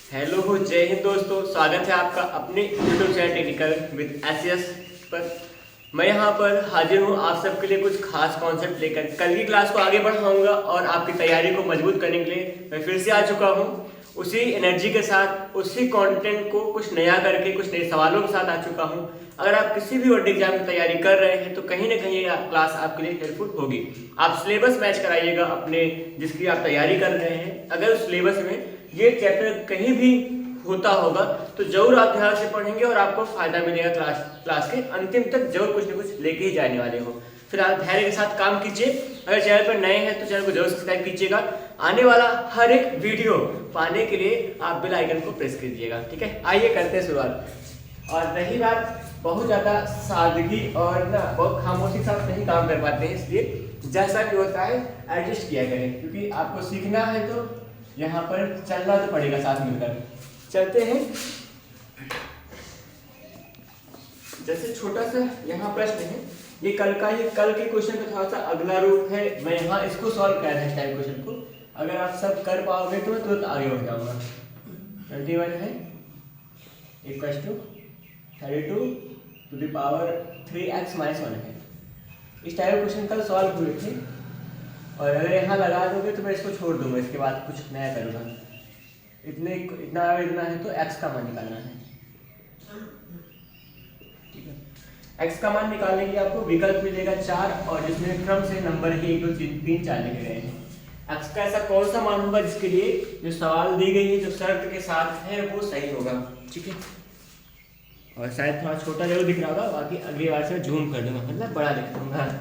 Hello हो, जय हिंद दोस्तों। स्वागत है आपका अपने YouTube channel technical with SS पर। मैं यहाँ पर हाजिर हूँ आप सबके लिए कुछ खास कॉन्सेप्ट लेकर। कल की क्लास को आगे बढ़ाऊंगा और आपकी तैयारी को मजबूत करने के लिए मैं फिर से आ चुका हूँ उसी एनर्जी के साथ, उसी कंटेंट को कुछ नया करके, कुछ नए सवालों के साथ आ चुका हूँ। अगर आप किसी भी बोर्ड एग्जाम की तैयारी कर रहे हैं तो कहीं ना कहीं ये क्लास आपके लिए हेल्पफुल होगी। आप सिलेबस मैच कराइएगा अपने, जिसकी आप तैयारी कर रहे हैं। अगर उस सिलेबस में ये चैप्टर कहीं भी होता होगा तो जरूर आप ध्यान से पढ़ेंगे और आपको फायदा मिलेगा। क्लास के अंतिम तक जरूर कुछ ना कुछ लेके ही जाने वाले हो। फिर आप धैर्य के साथ काम कीजिए। अगर चैनल पर नए हैं तो चैनल को जरूर सब्सक्राइब कीजिएगा। आने वाला हर एक वीडियो पाने के लिए आप बेल आइकन को प्रेस कीजिएगा। ठीक है, आइए करते हैं शुरुआत। और रही बात, बहुत ज़्यादा सादगी और ना बहुत खामोशी के साथ नहीं काम कर पाते हैं, इसलिए जैसा भी होता है एडजस्ट किया करें, क्योंकि आपको सीखना है तो यहाँ पर चलना तो पड़ेगा। साथ मिलकर चलते हैं। जैसे छोटा सा यहाँ प्रश्न है, ये कल के क्वेश्चन का थोड़ा सा अगला रूप है। मैं यहाँ इसको सॉल्व कर रहा है, इस टाइप क्वेश्चन को। अगर आप सब कर पाओगे तो मैं तुरंत आगे बढ़ जाऊंगा। 21 है equal to 32 to the power 3x minus 1 है। इस टाइप क्वेश्चन कल सॉल्व हुए थे और अगर यहाँ लगा दोगे तो मैं इसको छोड़ दूंगा, इसके बाद कुछ नया करूँगा। इतना है तो x का मान निकालना है। ठीक है, x का मान निकालने के लिए आपको विकल्प मिलेगा 4 और जिसमें क्रम से नंबर ही 1 2 3 4 लिखे गए हैं। x का ऐसा कौन सा मान होगा जिसके लिए जो सवाल दी गई है, जो शर्त के साथ है, वो सही होगा। ठीक है, और शायद थोड़ा छोटा जरूर दिख रहा होगा, बाकी अगली बार से जूम कर दूंगा, मतलब बड़ा दिख दूंगा।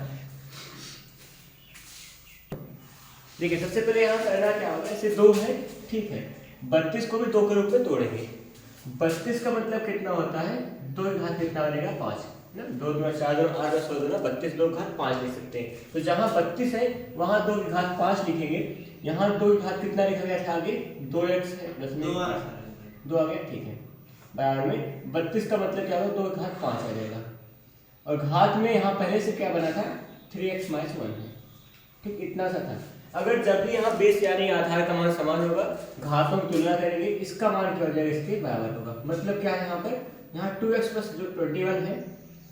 देखिए, सबसे पहले यहाँ करना क्या होगा, इसे 2 है, ठीक है। 32 को भी 2 के रूप में तोड़ेंगे। 32 का मतलब कितना होता है, 2 की घात कितना बनेगा 5 ना। 2 2 4 2 8 10 16 32 2 की घात 5 लिख सकते हैं। तो जहाँ 32 है वहाँ 2 की घात 5 लिखेंगे। यहाँ 2 की घात कितना लिखा गया था आगे, 2x है, 10 में 2 आ गया, ठीक है। बराबर में 32 का मतलब क्या होगा, 2 की घात 5 आ जाएगा। और घात में यहाँ पहले से क्या बना था, 3x माइनस 1 है। ठीक, इतना सा था। अगर जब भी यहाँ बेस यानी आधार का मान समान होगा, घातों की तुलना करेंगे, इसका मान क्या हो जाएगा, इसके बराबर होगा। मतलब क्या है, यहाँ 2x प्लस जो 21 है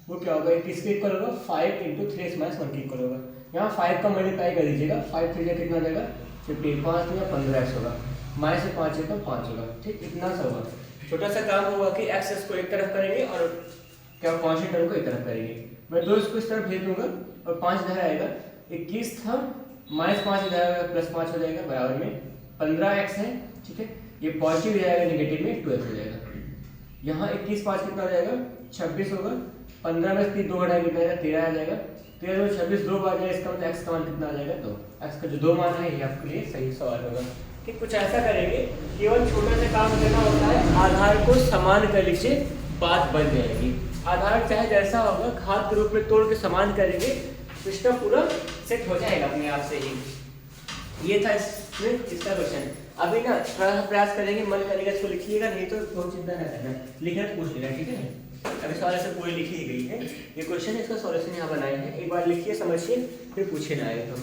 वो क्या होगा, किसके इक्वल होगा, 5 इंटू 3x माइनस 1 के इक्वल होगा। यहाँ 5 का मल्टीप्लाई कर दीजिएगा, 5 3 कितना हो जाएगा 15, 5 या 15x होगा, माइनस से 5 है तो 5 होगा। ठीक, इतना सा होगा। छोटा सा काम होगा कि x को एक तरफ करेंगे और क्या कॉन्स्टेंट टर्म को एक तरफ करेंगे। मैं 2 इसको इस तरफ भेज दूंगा और 5 इधर आएगा। 21 था, माइनस 5 इधर आएगा, प्लस 5 हो जाएगा, बराबर में 15x है। ठीक है, ये पॉजिटिव जाएगा, नेगेटिव में 12 हो जाएगा। यहाँ 21 5 कितना हो जाएगा, 26 होगा। 15 में 3 2 घटाएंगे कितना आएगा, 13 आ जाएगा। 13 में 26 2 बार जाएगा, इसका मतलब x का मान कितना आ जाएगा, 2। x का जो 2 मान है ये आपके लिए सही सवाल होगा। ठीक, कुछ ऐसा करेंगे, केवल छोटा सा काम करना होता है, आधार को समान कर लीजिए, बात बन जाएगी। आधार चाहे जैसा होगा, घात के रूप में तोड़ के समान करेंगे, सिस्टम पूरा सेट हो जाएगा अपने आप से ही। ये था इसका क्वेश्चन। अभी ना थोड़ा सा प्रयास करेंगे, मन करेगा इसको लिखिएगा, नहीं तो बहुत चिंता न करना, लिखना तो पूछ लेना। ठीक है, अभी सवाल ऐसे पूरी लिखी ही गई है, ये क्वेश्चन इसका सॉल्यूशन यहाँ बनाए हैं। एक बार लिखिए, समझिए, फिर पूछे ना आए तो।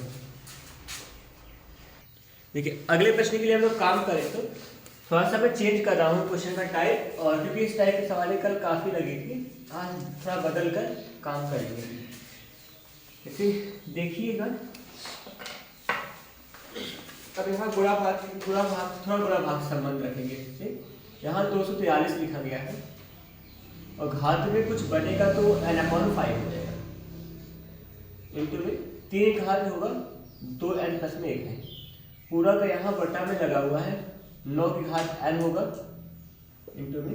देखिए, अगले प्रश्न के लिए हम लोग काम करें तो थोड़ा सा मैं चेंज कर रहा हूँ क्वेश्चन का टाइप, और क्योंकि इस टाइप की सवालें कल काफ़ी लगी थी, आज थोड़ा बदल कर काम करेंगे। जैसे देखिएगा, अब यहाँ गुणा भाग थोड़ा गुणा भाग संबंध रखेंगे इससे। यहाँ 243 लिखा गया है और घात में कुछ बनेगा तो n/5 हो जाएगा। इंटू में 3 घात होगा, 2n प्लस में 1 है, पूरा का यहाँ बटा में लगा हुआ है, 9 की घात n होगा, इंटू में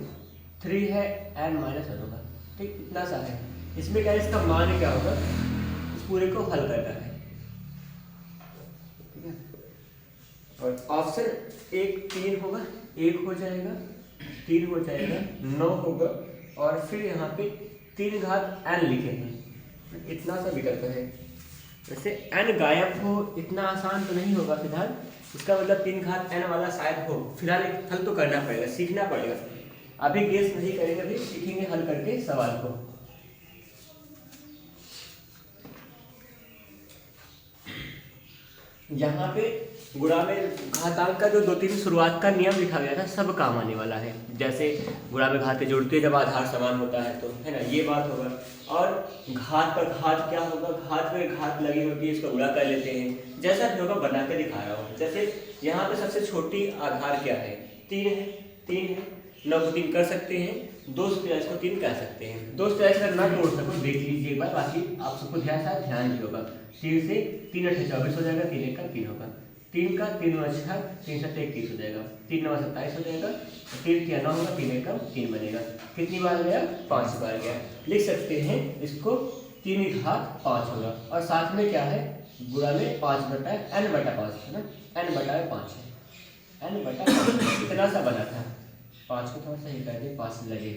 3 है, n माइनस 1 होगा। ठीक, इतना सा है। इसमें क्या है, इसका मान क्या होगा, इस पूरे को हल करना है। ठीक है, और ऑप्शन 1 3 होगा, 1 हो जाएगा, 3 हो जाएगा, 9 होगा, और फिर यहाँ पे 3 घात n लिखेंगे। इतना सा विकल्प है। वैसे n गायब हो इतना आसान तो नहीं होगा फिलहाल, इसका मतलब 3 घात n वाला शायद हो। फिलहाल एक हल तो करना पड़ेगा, सीखना पड़ेगा। अभी गेस नहीं करेंगे, अभी सीखेंगे हल करके सवाल को। यहाँ पे गुणा में घातांक का जो 2-3 शुरुआत का नियम लिखा गया था सब काम आने वाला है। जैसे गुणा में घातें जुड़ती है जब आधार समान होता है तो, है ना, ये बात होगा। और घात का घात क्या होगा, घात में घात लगी होती है, इसको गुणा कर लेते हैं। जैसा भी होगा बना के दिखा रहा हूँ। जैसे यहाँ पे सबसे छोटी आधार क्या है, 3 है। 3 है, 9 को 3 कर सकते हैं, 2 से 23 को 3 कह सकते हैं। 2 से 23 अगर ना तोड़ सको देख लीजिए एक बार, बाकी आप सबको ध्यान भी होगा। 3 से 3 8 24 हो जाएगा, 3 1 का 3 होगा, 3 का 3 9 6, 3 7 21 हो जाएगा, 3 9 27 हो जाएगा, 3 3 9 होगा, 3 1 का 3 बनेगा। कितनी बार गया, 5 बार गया। लिख सकते हैं इसको 3 की घात 5 होगा। और साथ में क्या है, गुणा में 5 बटा n बटा 5 है ना, n बटा 5 है, n बटा 5 इतना सा बना था। 5 को थोड़ा सा ही कर दे, 5 लगे,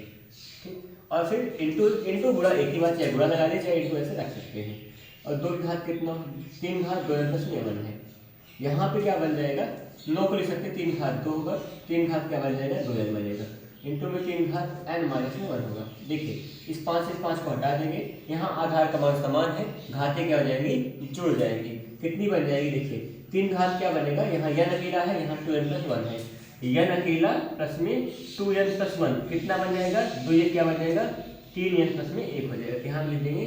ठीक। और फिर इंटू गुणा, एक ही बात, चाहे गुणा लगा दे चाहे इंटू ऐसे रख सकते हैं। और 2 की घात कितना, 3 घात 2 n + 1 है। यहाँ पे क्या बन जाएगा, 9 को लिख सकते हैं, 3 घात 2 होगा, 3 घात क्या बन जाएगा, 2n बनेगा, इंटू में 3 घात n - 1 होगा। देखिए इस 5 से इस 5 को हटा देंगे, यहाँ आधार का मान समान है, घातें क्या हो जाएंगी, जुड़ जाएंगी। कितनी बन जाएगी, देखिए 3 घात क्या बनेगा, यहाँ n अकेला है, यहाँ 2n + 1 है, n अकेला प्लस में 2n + 1 कितना बन जाएगा, 2 ये क्या बन जाएगा, 3n + में 1 हो जाएगा। यहाँ लिख देंगे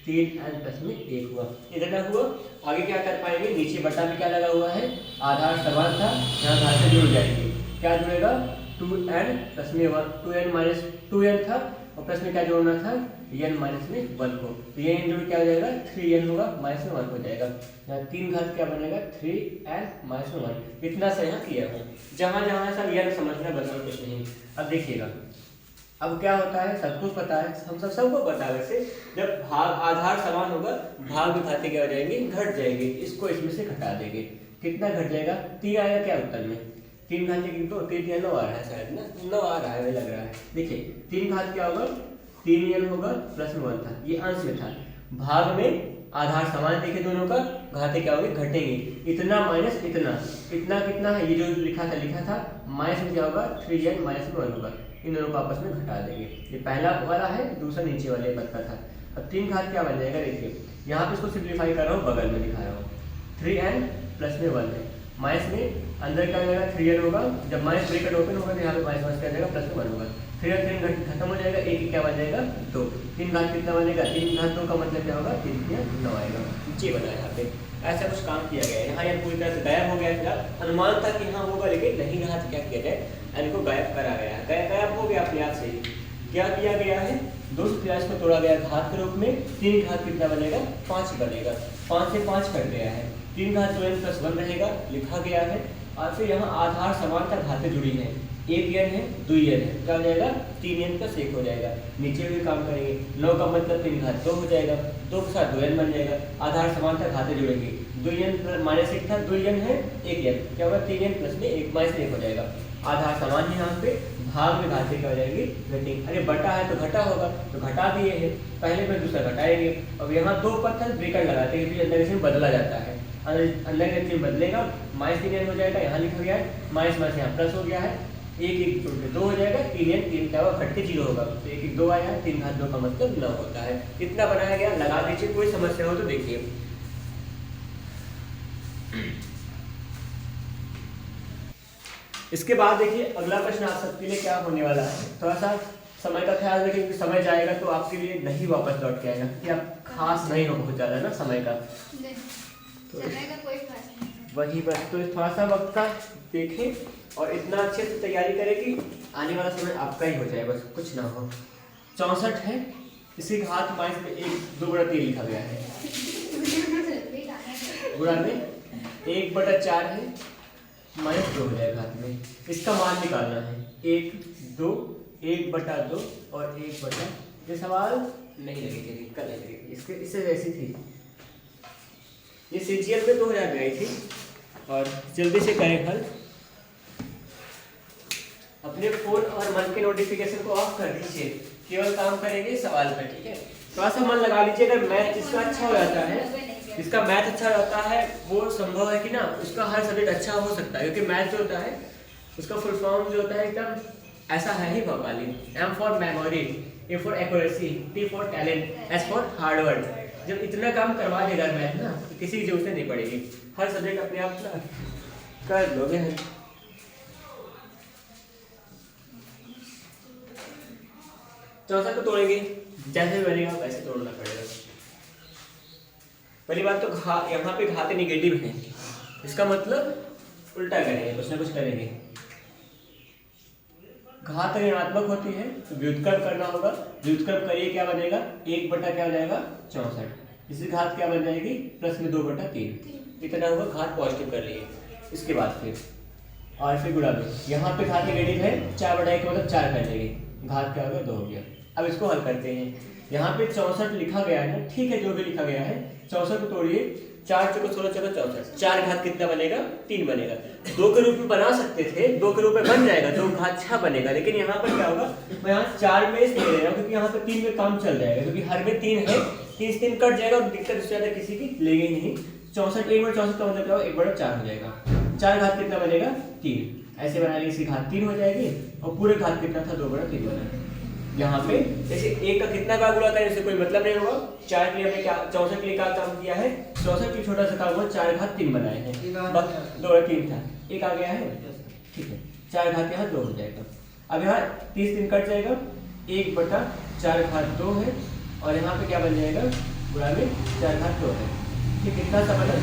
3n + में 1 हुआ, इतना हुआ। आगे क्या कर पाएंगे, नीचे बटा में क्या लगा हुआ है, आधार समान था, यहाँ घातें जुड़ जाएंगे। क्या जुड़ेगा, 2n + में 1, 2n - 2n था और प्लस में क्या जोड़ना था, n - 1 को, तो ये n जोड़ क्या हो जाएगा, 3n होगा, -1 हो जाएगा। यहाँ 3 घात क्या बनेगा, 3n - 1। इतना सा यहाँ किया है, जहाँ जहाँ सब n समझना, बदल कुछ नहीं। अब देखिएगा, अब क्या होता है, सब कुछ पता है, हम सबको पता है। वैसे जब भाग आधार समान होगा, भाग में घातें क्या हो जाएंगे, घट जाएंगे। इसको इसमें से घटा देंगे, कितना घट जाएगा, 3 आएगा क्या उत्तर में, 3 घात की तो 3 9 आ रहा है शायद ना, 9 आ रहा है, लग रहा है। देखिए 3 घात क्या होगा, 3n होगा, प्लस में 1 था, ये अंश में था। भाग में आधार समान देखे दोनों का, घातें क्या होगी, घटेंगे। इतना माइनस इतना, इतना कितना है, ये जो लिखा था माइनस में क्या होगा, 3n - 1 होगा। इन दोनों को आपस में घटा देंगे। ये पहला वाला है, दूसरा नीचे वाले पद का था। अब 3 घात क्या बन जाएगा, देखिए यहाँ पे इसको सिंप्लीफाई कर रहा हूँ, बगल में दिखा रहा हूँ। 3n प्लस में 1 है, माइनस में अंदर क्या हो जाएगा, 3n होगा, जब माइनस ब्रैकेट ओपन होगा तो यहाँ पे माइनस क्या जाएगा, प्लस में 1 होगा। 3 खत्म हो जाएगा, एक क्या बन जाएगा, 2। 3 घात कितना बनेगा, 3 घात 2 का मतलब क्या होगा, 3 9 आएगा। नीचे बना यहाँ पे ऐसा कुछ काम किया गया है। यहाँ यह पूरी तरह से गायब हो गया था, अनुमान था कि हाँ होगा, लेकिन नहीं रहा तो क्या किया जाए, इनको गायब करा गया है। गायब हो गया अपने आप से ही। क्या किया गया है, 2 से 23 को तोड़ा गया घात के रूप में, 3 घात कितना बनेगा, 5 बनेगा, 5 से 5 कट गया है, 3 घात 2n + 1 रहेगा, लिखा गया है। और फिर यहाँ आधार समान का घातें जुड़ी हैं, 1n है, 2n है, क्या हो जाएगा, 3n + 1 हो जाएगा। नीचे भी काम करेंगे, 9 का मतलब 3 घात 2 हो जाएगा, 2 के साथ 2n बन जाएगा, आधार समान था, घातें जुड़ेंगे, 2n - 1 था, 2n है, 1n, क्या होगा, 3n + में 1 - 1 हो जाएगा। आधार समान है, यहाँ पे भाग में घातें क्या हो जाएगी, घटेंगी। अरे बटा है तो घटा होगा, तो घटा दिए हैं, पहले में दूसरा घटाएंगे। अब यहाँ 2 पद था, ब्रैकेट लगाते हैं, फिर अंदर इसमें बदला जाता है, अंदर इसमें बदलेगा, -3n हो जाएगा, यहाँ लिखा गया है, माइनस यहाँ प्लस हो गया है, 1 1 छोड़ के 2 हो जाएगा, 3n 3 क्या होगा, घट के 0 होगा, तो 1 1 2 आया है, 3 घात 2 का मतलब 9 होता है। कितना बनाया गया, लगा दीजिए, कोई समस्या हो तो देखिए। इसके बाद देखिए अगला प्रश्न आप सबके लिए क्या होने वाला है, थोड़ा सा समय का ख्याल रखें, क्योंकि समय जाएगा तो आपके लिए नहीं वापस लौट के आएगा, कि आप खास नहीं हो बहुत ज़्यादा ना समय का, तो समय का कोई खास नहीं। वही बस, तो थोड़ा सा वक्त का देखें और इतना अच्छे से तैयारी करें कि आने वाला समय आपका ही हो जाए, बस कुछ ना हो। 64 है, इसी घात माइनस में 1 2 बटा 3 लिखा गया है, गुणा में 1/4 है, -2 हो जाएगा घात में। इसका मान निकालना है, 1 2 1/2 और 1/, ये सवाल नहीं लगेगी, कल नहीं लगेगी, इसके इससे वैसी थी, ये CGL में 2000 में आई थी। और जल्दी से करें हल, अपने फोन और मन के नोटिफिकेशन को ऑफ कर दीजिए, केवल काम करेंगे सवाल पर, ठीक है। थोड़ा सा मन लगा लीजिए, अगर मैथ जिसका अच्छा हो जाता है, जिसका मैथ अच्छा होता है, वो संभव है कि ना उसका हर सब्जेक्ट अच्छा हो सकता है, क्योंकि मैथ जो होता है उसका फुल फॉर्म जो होता है एकदम ऐसा है ही Bhopali, M for memory, A for accuracy, T for talent, S for hard work. जब इतना काम करवा देगा मैथ ना, तो किसी की जरूरत नहीं पड़ेगी, हर सब्जेक्ट अपने आप ना कर लोगे हल। चौसठ को तोड़ेंगे, जैसे बनेगा वैसे तोड़ना पड़ेगा। पहली बात तो यहाँ पे घात निगेटिव है, इसका मतलब उल्टा करेंगे, कुछ ना कुछ करेंगे। घात ऋणात्मक होती है तो व्युत्क्रम करना होगा। व्युत्क्रम करिए, क्या बनेगा 1 बटा क्या हो जाएगा 64। इसी घात क्या बन जाएगी प्लस में 2 बटा 3, इतना होगा। घात पॉजिटिव कर लिए, इसके बाद फिर और फिर गुणा में, यहाँ पे घात नेगेटिव है, 4 बटा 1 मतलब 4 कर लेंगे, घात क्या हो गया 2 हो गया। अब इसको हल करते हैं। यहाँ पे 64 लिखा गया है ना, ठीक है जो भी लिखा गया है। 64 को तोड़िए, 4 चौको 16 चौको 64, 4 घात कितना बनेगा 3 बनेगा। 2 के रूप में बना सकते थे, 2 के रूप में बन जाएगा, 2 घात 6 बनेगा। लेकिन यहाँ पर क्या होगा, मैं यहाँ 4 में इसलिए ले रहा हूँ क्योंकि यहाँ पे 3 में काम चल जाएगा, क्योंकि हर में 3 है, 3 से 3 कट जाएगा और दिक्कत उससे ज्यादा किसी की लेंगे ही नहीं। 64 1 बटा 64 का मतलब क्या होगा 1 बटा 4 हो जाएगा। 4 घात कितना बनेगा 3, ऐसे बनाएंगे, इसकी घात 3 हो जाएगी और पूरे घात कितना था 2 बटा 3 बना। यहाँ पे जैसे 1 का कितना का गुणा करें इससे कोई मतलब नहीं होगा। 4 के लिए हमने क्या 64 के लिए क्या काम किया है, 64 के छोटा सा काम हुआ 4 घात 3 बनाए हैं, 2 बटा 3 था, 1 आ गया है, ठीक है। 4 घात यहाँ 2 हो जाएगा। अब यहाँ 30 दिन कट जाएगा, 1 बटा 4 घात 2 है और यहाँ पे क्या बन जाएगा गुणा में 4 घात 2 है, ठीक। कितना सा बना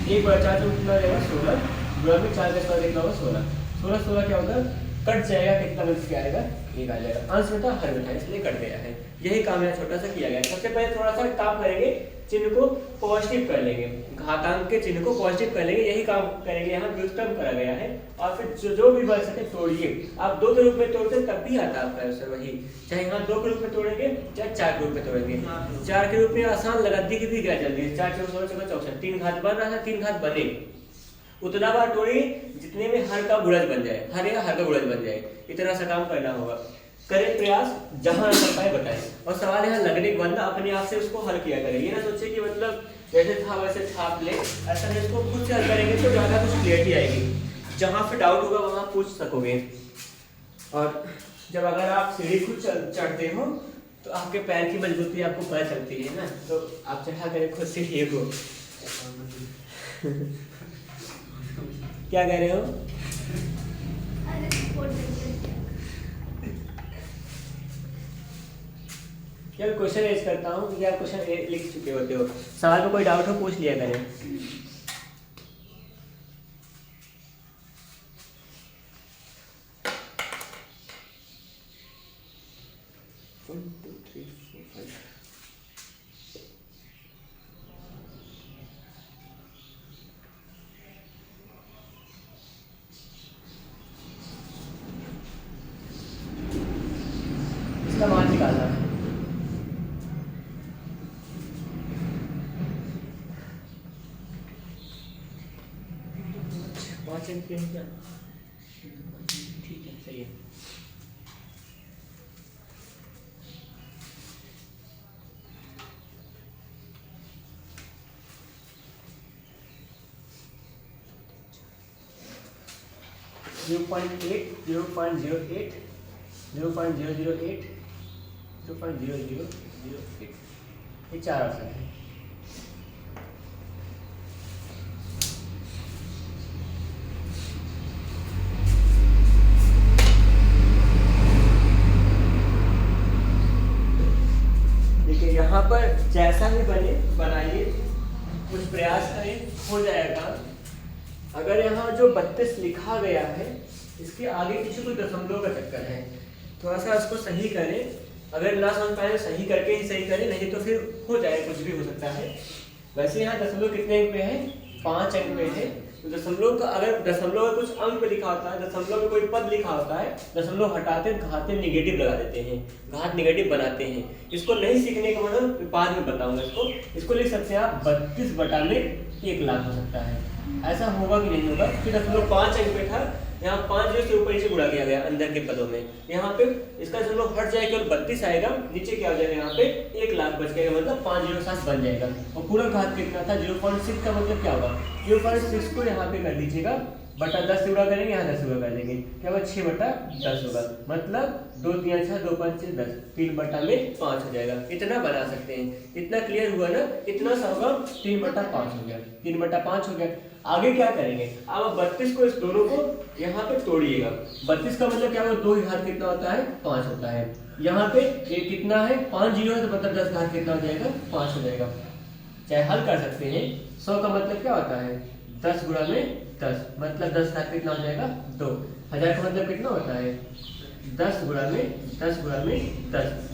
1 बटा 4 तो कितना रहेगा 16, गुणा में 4 का स्क्वायर कितना होगा 16, 16 16 क्या होगा कट जाएगा, कितना बन के आएगा 1 आ जाएगा। अंश में था हर में था इसलिए कट गया है। यही काम यहाँ छोटा सा किया गया है। सबसे पहले थोड़ा सा काम करेंगे, चिन्ह को पॉजिटिव कर लेंगे, घातांक के चिन्ह को पॉजिटिव कर लेंगे, यही काम करेंगे। यहाँ व्युत्क्रम करा गया है और फिर जो भी बन सके तोड़िए। आप 2 के रूप में तोड़ते तब भी आता है आपका आंसर वही, चाहे यहाँ 2 के रूप में तोड़ेंगे चाहे 4 के रूप में तोड़ेंगे। 4 के रूप में आसान लगा दी की भी क्या जल्दी है, 4 चौको 16 चौको 64, 3 घात बन रहा था, 3 घात बने उतना बार तोड़िए जितने में हर का गुणज बन जाए, हर या हर का गुणज बन जाए, इतना सा काम करना होगा। करें प्रयास, जहां कर पाए बताएं। और सवाल यहाँ लगने के बाद अपने आप से उसको हल किया करें, ये ना सोचे कि मतलब जैसे था वैसे छाप ले, ऐसा नहीं। इसको खुद से हल करेंगे तो ज़्यादा कुछ क्लियरिटी आएगी, जहाँ पे डाउट होगा वहाँ पूछ सकोगे। और जब अगर आप सीढ़ी खुद चढ़ते हो तो आपके पैर की मजबूती आपको पता चलती है ना, तो आप चढ़ा करें खुद सीढ़ी को। क्या कह रहे हो? क्या क्वेश्चन रेज करता हूँ या क्वेश्चन लिख चुके होते हो, सवाल में कोई डाउट हो पूछ लिया करें। इसका मान निकालना है। ठीक है सही है। Zero point 8, 0.08, 0.008, 0.0008, ये 4 ऑप्शन है। देखिए यहाँ पर जैसा भी बने बनाइए, कुछ प्रयास करें, हो जाएगा। अगर यहाँ जो 32 लिखा गया है इसके आगे पीछे कोई दशमलव का चक्कर है, थोड़ा सा इसको सही करें। अगर ना समझ पाए सही करके ही सही करें, नहीं तो फिर हो जाए, कुछ भी हो सकता है। वैसे यहाँ दशमलव कितने अंक पे है 5 अंक पे है, तो दशमलव का अगर दशमलव में कुछ अंक पे लिखा होता है, दशमलव में कोई पद लिखा होता है, दशमलव हटाते घाते निगेटिव लगा देते हैं, घात निगेटिव बनाते हैं। इसको नहीं सीखने का मतलब बाद में बताऊंगा। इसको लिख सकते हैं आप 32 बटा में 1 लाख हो सकता है। ऐसा होगा कि नहीं होगा, फिर दशमलव 5 अंक पे था, यहाँ 5 से ऊपर से गुणा किया गया अंदर के पदों में, यहाँ पे इसका दशमलव हट जाएगा केवल 32 आएगा, नीचे क्या हो जाएगा यहाँ पे 1 लाख बच गएगा, मतलब 507 बन जाएगा। और पूरा घात कितना था 0.6 का मतलब क्या होगा 0.6 को यहाँ पे कर दीजिएगा, बटा 10 से गुणा करेंगे, यहाँ 10 से गुणा कर देंगे, क्या होगा 6 बटा 10 होगा, मतलब 2 3 6 2 5 6 10, 3 बटा में 5 हो जाएगा। इतना बना सकते हैं, इतना क्लियर हुआ ना, इतना सा होगा 3 बटा 5 हो गया, 3 बटा 5 हो गया। आगे क्या करेंगे, अब 32 को इस दोनों को यहाँ पे तोड़िएगा। 32 का मतलब क्या होगा, 2 की घात कितना होता है, 5 होता है। यहाँ पे ये कितना है, 5 जीरो है, तो मतलब 10 घात कितना हो जाएगा, 5 हो जाएगा। चाहे हल कर सकते हैं। 100 का मतलब क्या होता है, 10 गुणा में 10, मतलब 10 घात कितना हो जाएगा, 2। 1000 का मतलब कितना होता है, 10 गुणा में 10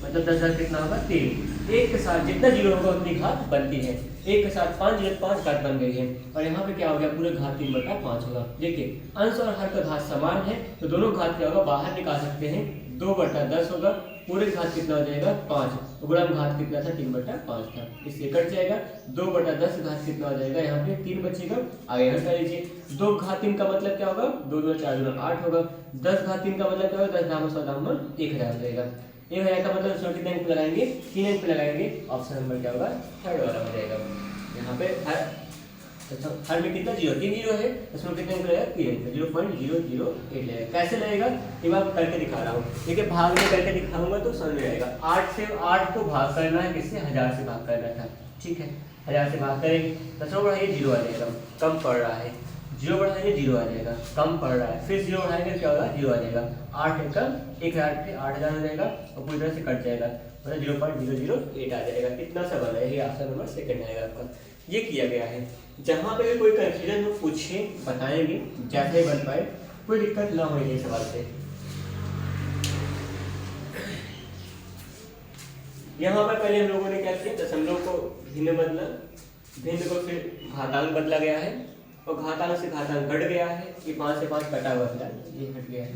मतलब 10,000 कितना होगा, 3। एक के साथ जितना जीरो होगा उतनी घात बनती है। एक के साथ 5 जीरो 5 घात बन गई है। और यहाँ पे क्या हो गया, पूरे घात 3/5 होगा। देखिए अंश और हर का घात समान है, तो दोनों घात क्या होगा, बाहर निकाल सकते हैं। 2/10 होगा, पूरे घात कितना हो जाएगा, 5। गुणा में घात कितना था, 3/5 था, इससे कट जाएगा। 2/10 घात कितना हो जाएगा, यहाँ पे 3 बचेगा, आगे हटा लीजिए। 2 घात 3 का मतलब क्या होगा, 2 2 4 2 8 होगा। 10 घात 3 का मतलब क्या होगा, 10 धाम 100 धाम 1000 हो जाएगा। 1000 का मतलब 30 अंक पे लगाएंगे, 3 अंक पे लगाएंगे, ऑप्शन नंबर क्या होगा, थर्ड वाला हो जाएगा। यहाँ पे हर में कितना जीरो, 3 जीरो है, उसमें कितने अंक लगेगा, 3 अंक, 0.008 लगेगा। कैसे लगेगा, ये मैं करके दिखा रहा हूँ। देखिए भाग में करके दिखाऊंगा तो समझ में आएगा। 8 को भाग करना है, किससे, 1000 से भाग करना था, ठीक है। 1000 से भाग करेंगे, 10 बढ़ाइए 0 आ जाएगा, कम पड़ रहा है। 0 बढ़ाएंगे 0 आ जाएगा, कम पड़ रहा है। फिर 0 बढ़ाएंगे क्या होगा, 0 आ जाएगा। 8 कम 1000 पे 8000 हो जाएगा, और पूरी तरह से कट जाएगा, मतलब 0.008 आ जाएगा। कितना सा बना है, ये ऑप्शन नंबर सेकंड आएगा आपका। ये किया गया है। जहाँ पे भी कोई कंफ्यूजन हो पूछिए, बताएंगे, जैसे ही बन पाए, कोई दिक्कत ना हो ये सवाल से। यहाँ पर पहले हम लोगों ने क्या किया, दशमलव को भिन्न बदला, भिन्न को फिर घातांक बदला गया है, और घातांक से घातांक घट गया है। ये 5 से 5 कटा हुआ था, ये हट गया है।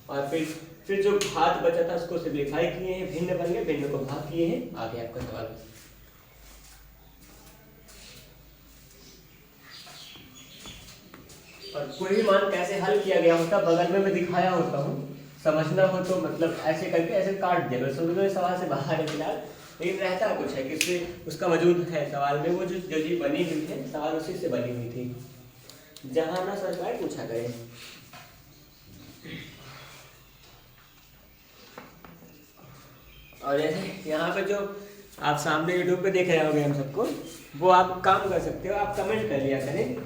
और फिर जो घात बचा था उसको सिम्प्लीफाई किए हैं, भिन्न बन गए, भिन्न को भाग किए हैं। आगे आपका सवाल, और कोई भी मान कैसे हल किया गया होता बगल में मैं दिखाया होता हूँ, समझना हो तो मतलब ऐसे करके ऐसे काट दिया, समझ लो सवाल से बाहर है फिलहाल, लेकिन रहता कुछ है कि उसका वजूद है सवाल में। वो जो चीज बनी हुई है, सवाल उसी से बनी हुई थी। जहाँ ना समझ पाए पूछा करें। और जैसे यहाँ पे जो आप सामने यूट्यूब पे देख रहे होंगे हम सबको, वो आप काम कर सकते हो, आप कमेंट कर लिया करें।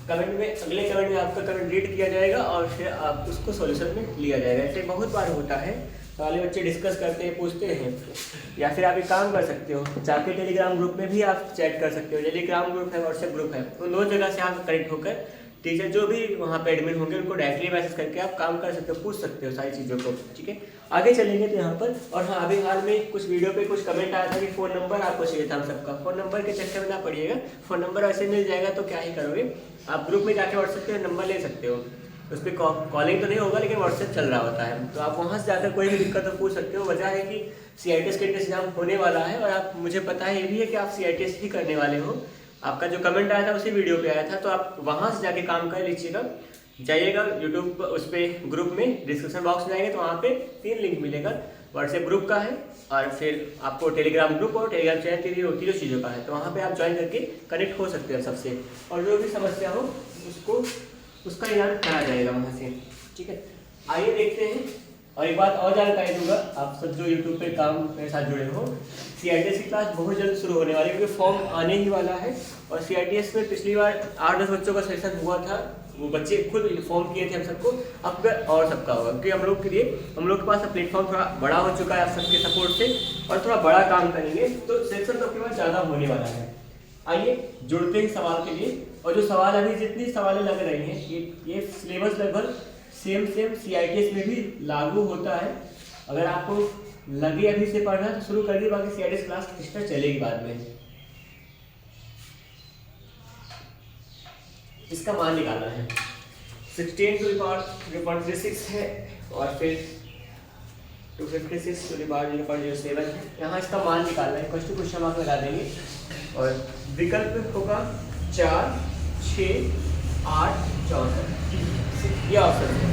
कमेंट में, अगले कमेंट में आपका कमेंट रीड किया जाएगा और फिर आप उसको सॉल्यूशन में लिया जाएगा। ऐसे बहुत बार होता है, सारे बच्चे डिस्कस करते हैं, पूछते हैं। या फिर आप एक काम कर सकते हो, जाके टेलीग्राम ग्रुप में भी आप चैट कर सकते हो। टेलीग्राम ग्रुप है, व्हाट्सएप ग्रुप है, उन दो जगह से आप कनेक्ट होकर टीचर जो भी वहाँ पे एडमिन होंगे उनको डायरेक्टली मैसेज करके आप काम कर सकते हो, पूछ सकते हो सारी चीज़ों को, ठीक है। आगे चलेंगे तो यहाँ पर, और हाँ अभी हाल में कुछ वीडियो पे कुछ कमेंट आया था कि फ़ोन नंबर आपको चाहिए था हम सबका। फ़ोन नंबर के चक्कर में ना पड़िएगा, फ़ोन नंबर ऐसे मिल जाएगा तो क्या ही करोगे, आप ग्रुप में जाके व्हाट्सएप पे नंबर ले सकते हो। उस पर कॉलिंग तो नहीं होगा, लेकिन व्हाट्सएप चल रहा होता है, तो आप वहाँ से जाकर कोई भी दिक्कत हो पूछ सकते हो। वजह है कि CITS का एग्जाम होने वाला है, और आप, मुझे पता है ये भी है कि आप CITS ही करने वाले हो। आपका जो कमेंट आया था उसी वीडियो पे आया था, तो आप वहाँ से जाके काम कर लीजिएगा। जाइएगा यूट्यूब उस पर ग्रुप में, डिस्क्रिप्शन बॉक्स में आएंगे तो वहाँ पे 3 लिंक मिलेगा। व्हाट्सएप ग्रुप का है, और फिर आपको टेलीग्राम ग्रुप और टेलीग्राम चैनल तीनों चीज़ों का है, तो वहाँ पे आप ज्वाइन करके कनेक्ट हो सकते हो सबसे, और जो भी समस्या हो उसका इलाज करा जाएगा वहाँ से, ठीक है। आइए देखते हैं। और एक बात और जानकारी दूंगा, आप सब जो यूट्यूब पे काम मेरे साथ जुड़े हो, CITS की क्लास बहुत जल्द शुरू होने वाली है, क्योंकि फॉर्म आने ही वाला है। और CITS में पिछली बार 8-10 बच्चों का सेशन हुआ था, वो बच्चे खुद इन्फॉर्म किए थे हम सबको, अब और सबका होगा, क्योंकि हम लोग के पास प्लेटफॉर्म थोड़ा बड़ा हो चुका है आप सबके सपोर्ट से, और थोड़ा बड़ा काम करेंगे तो सेशन तो आपके पास ज़्यादा होने वाला है। आइए जुड़ते हैं सवाल के लिए। और जो सवाल अभी जितनी सवालें लग रही हैं, ये सिलेबस लगभग सेम CITS में भी लागू होता है। अगर आपको लगे अभी से पढ़ना तो शुरू कर दिए, बाकी CITS क्लास एक्स्ट्रा चलेगी बाद में। इसका मान निकालना है, 16 to the power 0.36 है, और फिर 256 to the power 0.07 है। यहाँ इसका मान निकालना है, क्वेश्चन मार्क लगा देंगे, और विकल्प होगा 4, 6, 8, 64, ये ऑप्शन है।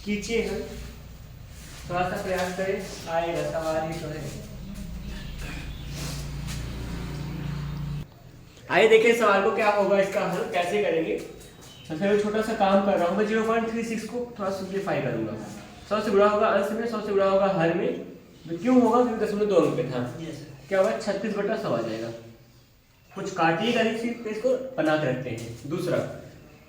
कीजिए, हम थोड़ा सा प्रयास करें, आएगा, सवाल ही तो है। आइए देखें सवाल को क्या होगा, इसका हल कैसे करेंगे। सबसे पहले छोटा सा काम कर रहा हूँ मैं, 0.36 को थोड़ा सिंप्लीफाई करूंगा। 100 से गुणा होगा अंश में, 100 से गुणा होगा हर में, तो क्यों होगा क्योंकि 0.2 पे था। क्या होगा 36/100 आ जाएगा। कुछ काटिएगा नहीं, सिर्फ इसको बना के रखते हैं। दूसरा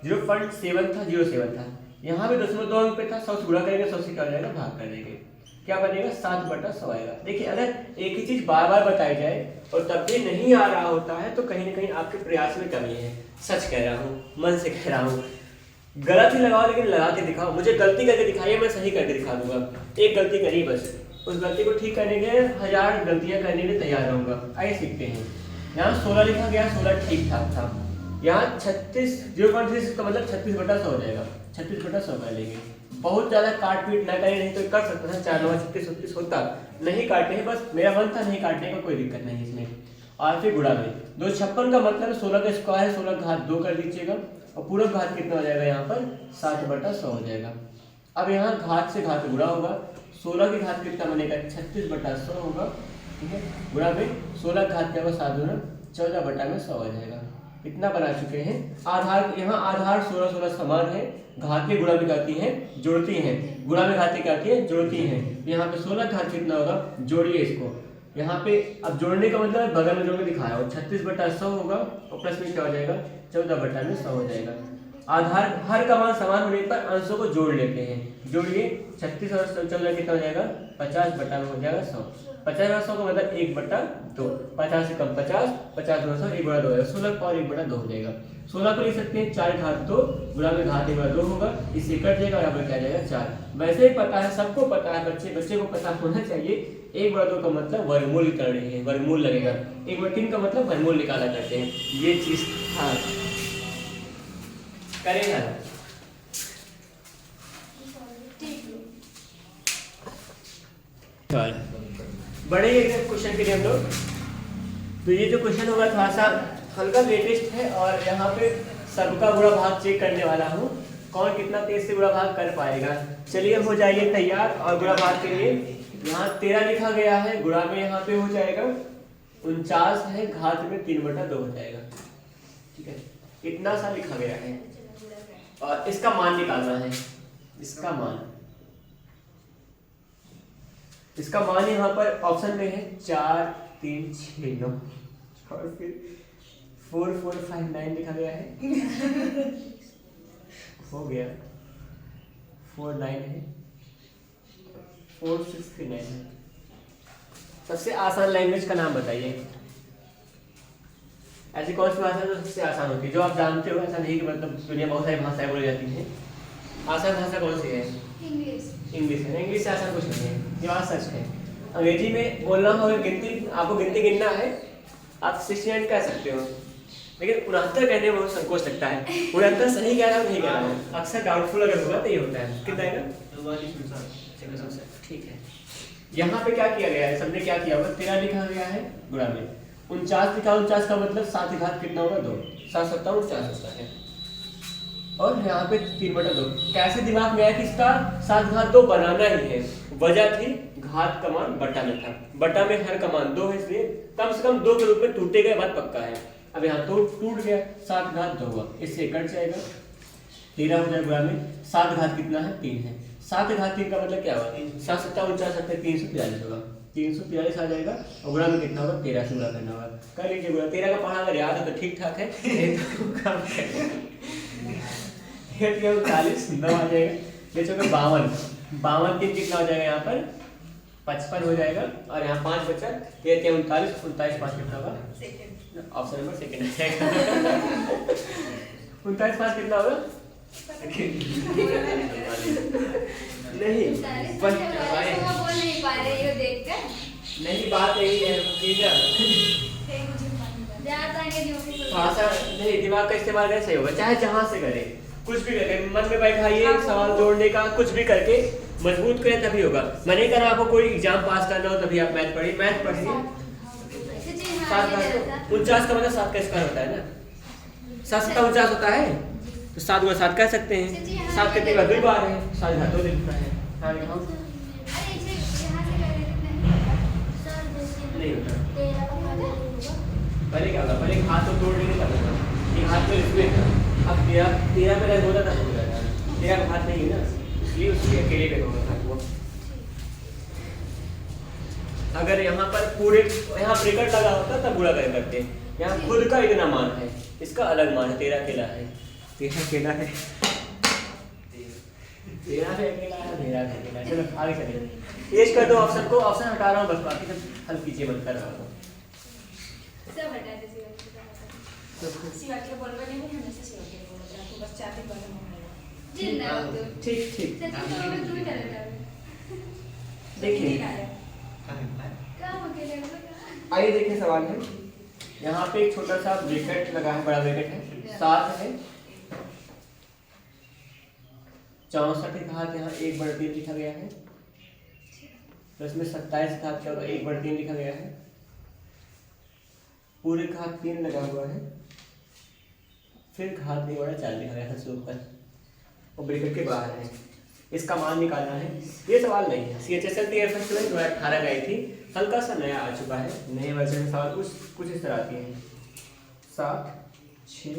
0.7 था, 07 था, यहाँ पे 0.2 पे था, 100 से गुणा करेंगे, 100 से क्या हो जाएगा भाग कर देंगे, क्या बनेगा 7/100 आएगा। देखिए अगर एक ही चीज बार बार बताई जाए और तब भी नहीं आ रहा होता है तो कहीं ना कहीं आपके प्रयास में कमी है। सच कह रहा हूँ, मन से कह रहा हूँ। गलत ही लगाओ लेकिन लगा के दिखाओ। मुझे गलती करके दिखाइए, मैं सही करके दिखा दूंगा। एक गलती करी बस, उस गलती को ठीक करने के लिए 1000 गलतियां करने के लिए तैयार रहूंगा। आइए सीखते हैं। यहाँ 16 लिखा गया, 16 ठीक ठाक था। यहाँ 36 0.36 का मतलब 36/100 हो जाएगा। 36/100 कर लेंगे। बहुत ज्यादा काट पीट ना करें, नहीं तो कर सकते हैं 4 9 36 36 होता। नहीं काटने हैं, बस मेरा मन था नहीं काटने का, कोई दिक्कत नहीं इसमें। और फिर गुणा में 256 का मतलब 16 का स्क्वायर है, 16 घात 2 कर दीजिएगा और पूरा घात कितना हो जाएगा यहाँ पर 7/100 हो जाएगा। अब यहाँ घात से घात गुणा होगा, 16 की घात कितना बनेगा 36/100 होगा, ठीक है। गुणा में 16 घात क्या होगा 7 गुना 14/100 हो जाएगा। इतना बना चुके हैं। आधार यहाँ आधार 16 16 समान है, घातें गुणा में जाती हैं जोड़ती हैं, गुणा में घातें क्या आती है जोड़ती हैं। यहाँ पे 16 घात कितना होगा, जोड़िए इसको। यहाँ पे अब जोड़ने का मतलब बगल में जोड़ के दिखाया हो, 36/100 होगा और प्लस में क्या हो जाएगा 14/100 हो जाएगा। आधार हर का मान समान होने पर अंशों को जोड़ लेते हैं। जोड़िए 36 और 14 कितना हो जाएगा 50/100 हो जाएगा 100। 50/100 का मतलब 1/2, 50 से कम 50, 50/100 1/2 होगा, 16 का और 1/2 हो जाएगा। 16 को लिख सकते हैं 4 घात 2 गुणा में घात 1/2 होगा, इससे कट जाएगा और यहाँ पर क्या जाएगा 4। वैसे ही पता है, सबको पता है, बच्चे को पता होना चाहिए 1/2 का मतलब वर्गमूल कर रहे हैं, वर्गमूल लगेगा। 1/3 का मतलब वर्गमूल निकाला करते हैं, ये चीज हाँ करेगा। बड़े क्वेश्चन के लिए हम लोग, तो ये जो क्वेश्चन होगा थोड़ा सा हल्का लेटेस्ट है और यहाँ पे सबका गुणा भाग चेक करने वाला हूँ, कौन कितना तेज से गुणा भाग कर पाएगा। चलिए हो जाइए तैयार। और गुणा भाग के लिए यहाँ 13 लिखा गया है, गुणा में यहाँ पे हो जाएगा 49 है, घात में 3/2 हो जाएगा, ठीक है। इतना सा लिखा गया है और इसका मान निकालना है। इसका मान यहाँ पर ऑप्शन में है 4 3 6 9 और फिर 4 4 5 9 लिखा गया है। हो गया 4 9 है, 4 6 3 9 है। सबसे आसान लैंग्वेज का नाम बताइए। ऐसी कौन सी भाषा जो सबसे आसान होती है, जो आप जानते हो? ऐसा नहीं कि मतलब दुनिया बहुत सारी भाषाएं बोली जाती हैं। आसान भाषा कौन सी है? इंग्लिश है। इंग्लिश से आसान कुछ नहीं है, ये बात सच है। अंग्रेजी में बोलना हो, गिनती आपको गिनती गिनना है, आप 69 कह सकते हो, लेकिन 69 कहने में बहुत संकोच लगता है। 69 सही कह रहा हूँ नहीं कह रहा हूँ, अक्सर डाउटफुल अगर होगा तो ये होता है। कितना है ना, ठीक है। यहाँ पे क्या किया गया है, सबने क्या किया होगा 13 लिखा गया है, गुणा में 49 लिखा, 49 का मतलब 7 घात कितना होगा 2, 7 7 49 होता है। और यहाँ पे 3/2 कैसे दिमाग में आया कि इसका 7 घात 2 बनाना ही है। वजह थी घात का मान बटा में था, बटा में हर का मान 2 है, इसलिए कम से कम 2 के रूप में टूटेगा, बात पक्का है। अब यहाँ तो टूट गया, 7 घात 2 हुआ, इससे कट जाएगा 13 हो जाएगा। गुणा में 7 घात कितना है 3 है, 7 घात 3 का मतलब क्या हुआ 7 7 49 343 होगा, 343 आ जाएगा। और गुणा में कितना होगा 13 से गुणा करना होगा। कर लीजिए गुणा, 13 का पढ़ा अगर याद है तो ठीक ठाक है, 39 9 आ जाएगा, ये चौके 52 52 3 कितना हो जाएगा यहाँ पर 55 हो जाएगा। और यहाँ 5 बचा, ये 39 39 5 कितना होगा, ऑप्शन नंबर सेकंड आ जाएगा। 39 5 कितना होगा नहीं नहीं, बात यही है भाषा नहीं, दिमाग का इस्तेमाल कैसे सही होगा, चाहे जहाँ से करें, कुछ भी करके मन में बैठाइए, सवाल जोड़ने का कुछ भी करके मजबूत करें तभी होगा। मैं नहीं कह रहा आपको कोई एग्जाम पास करना हो तभी आप मैथ पढ़िए, मैथ पढ़िए। 49 का मतलब 7 का स्क्वायर होता है ना, 7 7 49 होता है, तो 7 गुणा 7 कह सकते हैं। 7 कितने का 2 बार है, 7 घात 2 लिखना है। हाँ लिखाओ, नहीं होता। पहले क्या होगा, पहले हाथ तो तोड़ लेने का, ये हाथ तो इसमें था, अब तेरा तेरा पे अगर होता था हो जाता, तेरा का हाथ नहीं है ना, इसलिए उसके अकेले पे होगा हाथ वो। अगर यहाँ पर पूरे यहाँ ब्रेकेट लगा होता तब बुरा कर करते, यहाँ खुद का इतना मान है, इसका अलग मान है, तेरा अकेला है, तेरा अकेला है, तेरा भी अकेला है, मेरा भी अकेला है। चलो आगे चलिए, पेश कर दो ऑप्शन को, ऑप्शन हटा रहा हूँ बस, बाकी सब हल कीजिए, मत कर रहा हूँ। सब हटा दे शिवा के बोलवा नहीं हमेशा शिवा के बोलते हैं, आपको बस चाहते बारे में जी ना तो ठीक ठीक सचिन तो मैं तुम्हें डालता हूं। देखिए काम अकेले होगा। आइए देखिए सवाल है, यहाँ पे एक छोटा सा ब्रैकेट लगा है, बड़ा ब्रैकेट है, 7 है, 64 के घात यहाँ 1/3 लिखा गया है, तो इसमें 27 घात क्या होगा 1/3 लिखा गया है, पूरे घात 3 लगा हुआ है, फिर घात 1/4 लिखा गया है ऊपर और ब्रैकेट के बाहर है, इसका मान निकालना है। ये सवाल नहीं है, CHSL TFS 2018 में आई थी, हल्का सा नया आ चुका है, नए वर्जन में सवाल कुछ इस तरह आती है, 7 6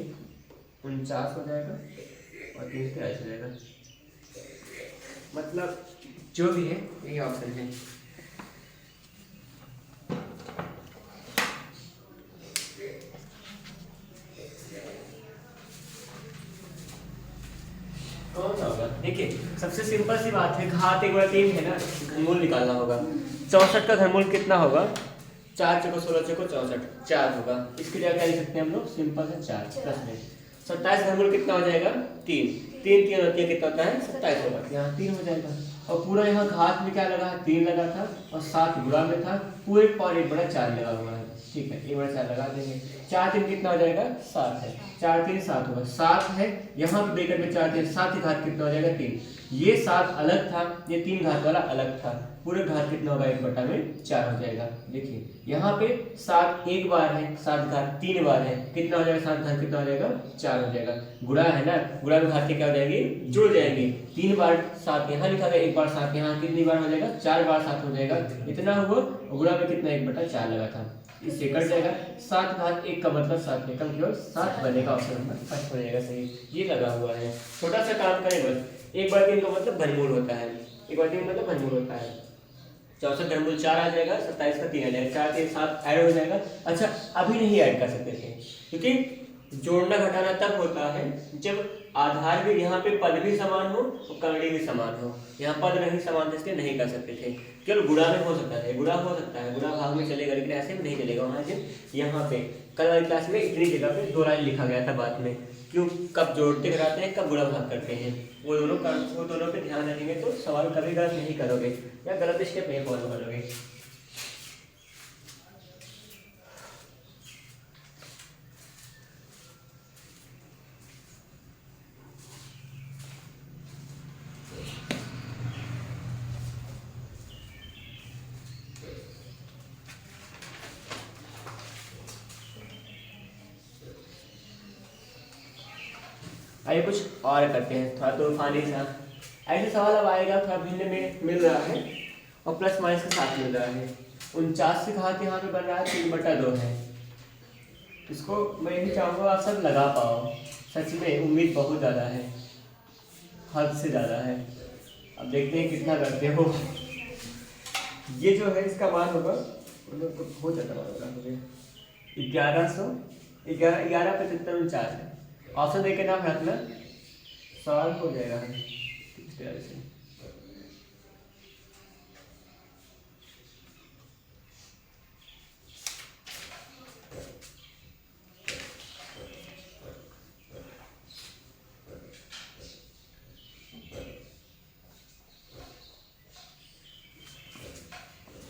49 हो जाएगा और 3 से हो जाएगा, मतलब जो भी है यही ऑप्शन है। कौन सा होगा? देखिए सबसे सिंपल सी बात है, घात 1/3 है ना, घनमूल निकालना होगा। 64 का घनमूल कितना होगा? 4 चौको 16 चौको 64, 4 होगा। इसकी जगह क्या लिख सकते हैं हम लोग? सिंपल है 4 प्लस में 27 घनमूल कितना हो जाएगा? 3 3 3 होती है, कितना होता है? 27 होगा, यहाँ 3 हो जाएगा। और पूरा यहाँ घात में क्या लगा है? 3 लगा था और 7 गुणा में था, पूरे पर 1/4 लगा हुआ है, ठीक है 1/4 लगा देंगे। 4 3 कितना हो जाएगा? 7 है, 4 3 7 होगा, 7 है यहाँ पे ब्रैकेट में 4 3 7 की घात कितना हो जाएगा? 3। ये 7 अलग था, ये 3 घात वाला अलग था, पूरे घात कितना होगा? 1/4 हो जाएगा। देखिए यहाँ पे 7 एक बार है, 7 घात 3 बार है, कितना हो जाएगा? 7 घात कितना हो जाएगा? 4 हो जाएगा। गुणा है ना, गुणा में घात क्या हो जाएगी? जुड़ जाएंगे। 3 बार 7 यहाँ लिखा गया, 1 बार 7 यहाँ, कितनी बार हो जाएगा? 4 बार 7 हो जाएगा, इतना हुआ। गुणा में कितना? 1/4 लगा था, इससे कट जाएगा। 7 घात 1 का मतलब 7 में कम केवल 7 बनेगा, ऑप्शन नंबर फर्स्ट हो जाएगा सही। ये लगा हुआ है, छोटा सा काम करें बस। 1/3 का मतलब घनमूल होता है, 1/3 मतलब घनमूल होता है। 64 घनमूल 4 आ जाएगा, 27 का 3 आ जाएगा, 4 3 7 ऐड हो जाएगा। अच्छा अभी नहीं ऐड कर सकते थे, क्योंकि जोड़ना घटाना तब होता है जब आधार भी यहाँ पे पद भी समान हो और कवड़ी भी समान हो। यहाँ पद नहीं समान थे इसलिए नहीं कर सकते थे, केवल गुणा में हो सकता है, गुणा हो सकता है, गुणा भाग में चलेगा, लेकिन ऐसे में नहीं चलेगा। वहाँ से यहाँ पे कल वाली क्लास में इतनी जगह पे 2 लाइन लिखा गया था बाद में, क्यों कब जोड़ते कराते हैं, कब गुणा भाग करते हैं, वो दोनों पे ध्यान रखेंगे तो सवाल कभी गलत नहीं करोगे या गलत स्टेप नहीं फॉलो करोगे। आइए कुछ और करते हैं, थोड़ा तूफानी सा ऐसे सवाल अब आएगा, थोड़ा भिन्न में मिल रहा है और प्लस माइनस के साथ मिल रहा है। 49 की घात यहाँ पे बन रहा है 3/2 है, इसको मैं यही चाहूँगा आप सब लगा पाओ, सच में उम्मीद बहुत ज़्यादा है, हद से ज़्यादा है। अब देखते हैं कितना करते हो। ये जो है इसका मान होगा, हो जाता मान होगा 1175 है। ऑप्शन देख के नाम रखना, सवाल हो जाएगा इस तरह से।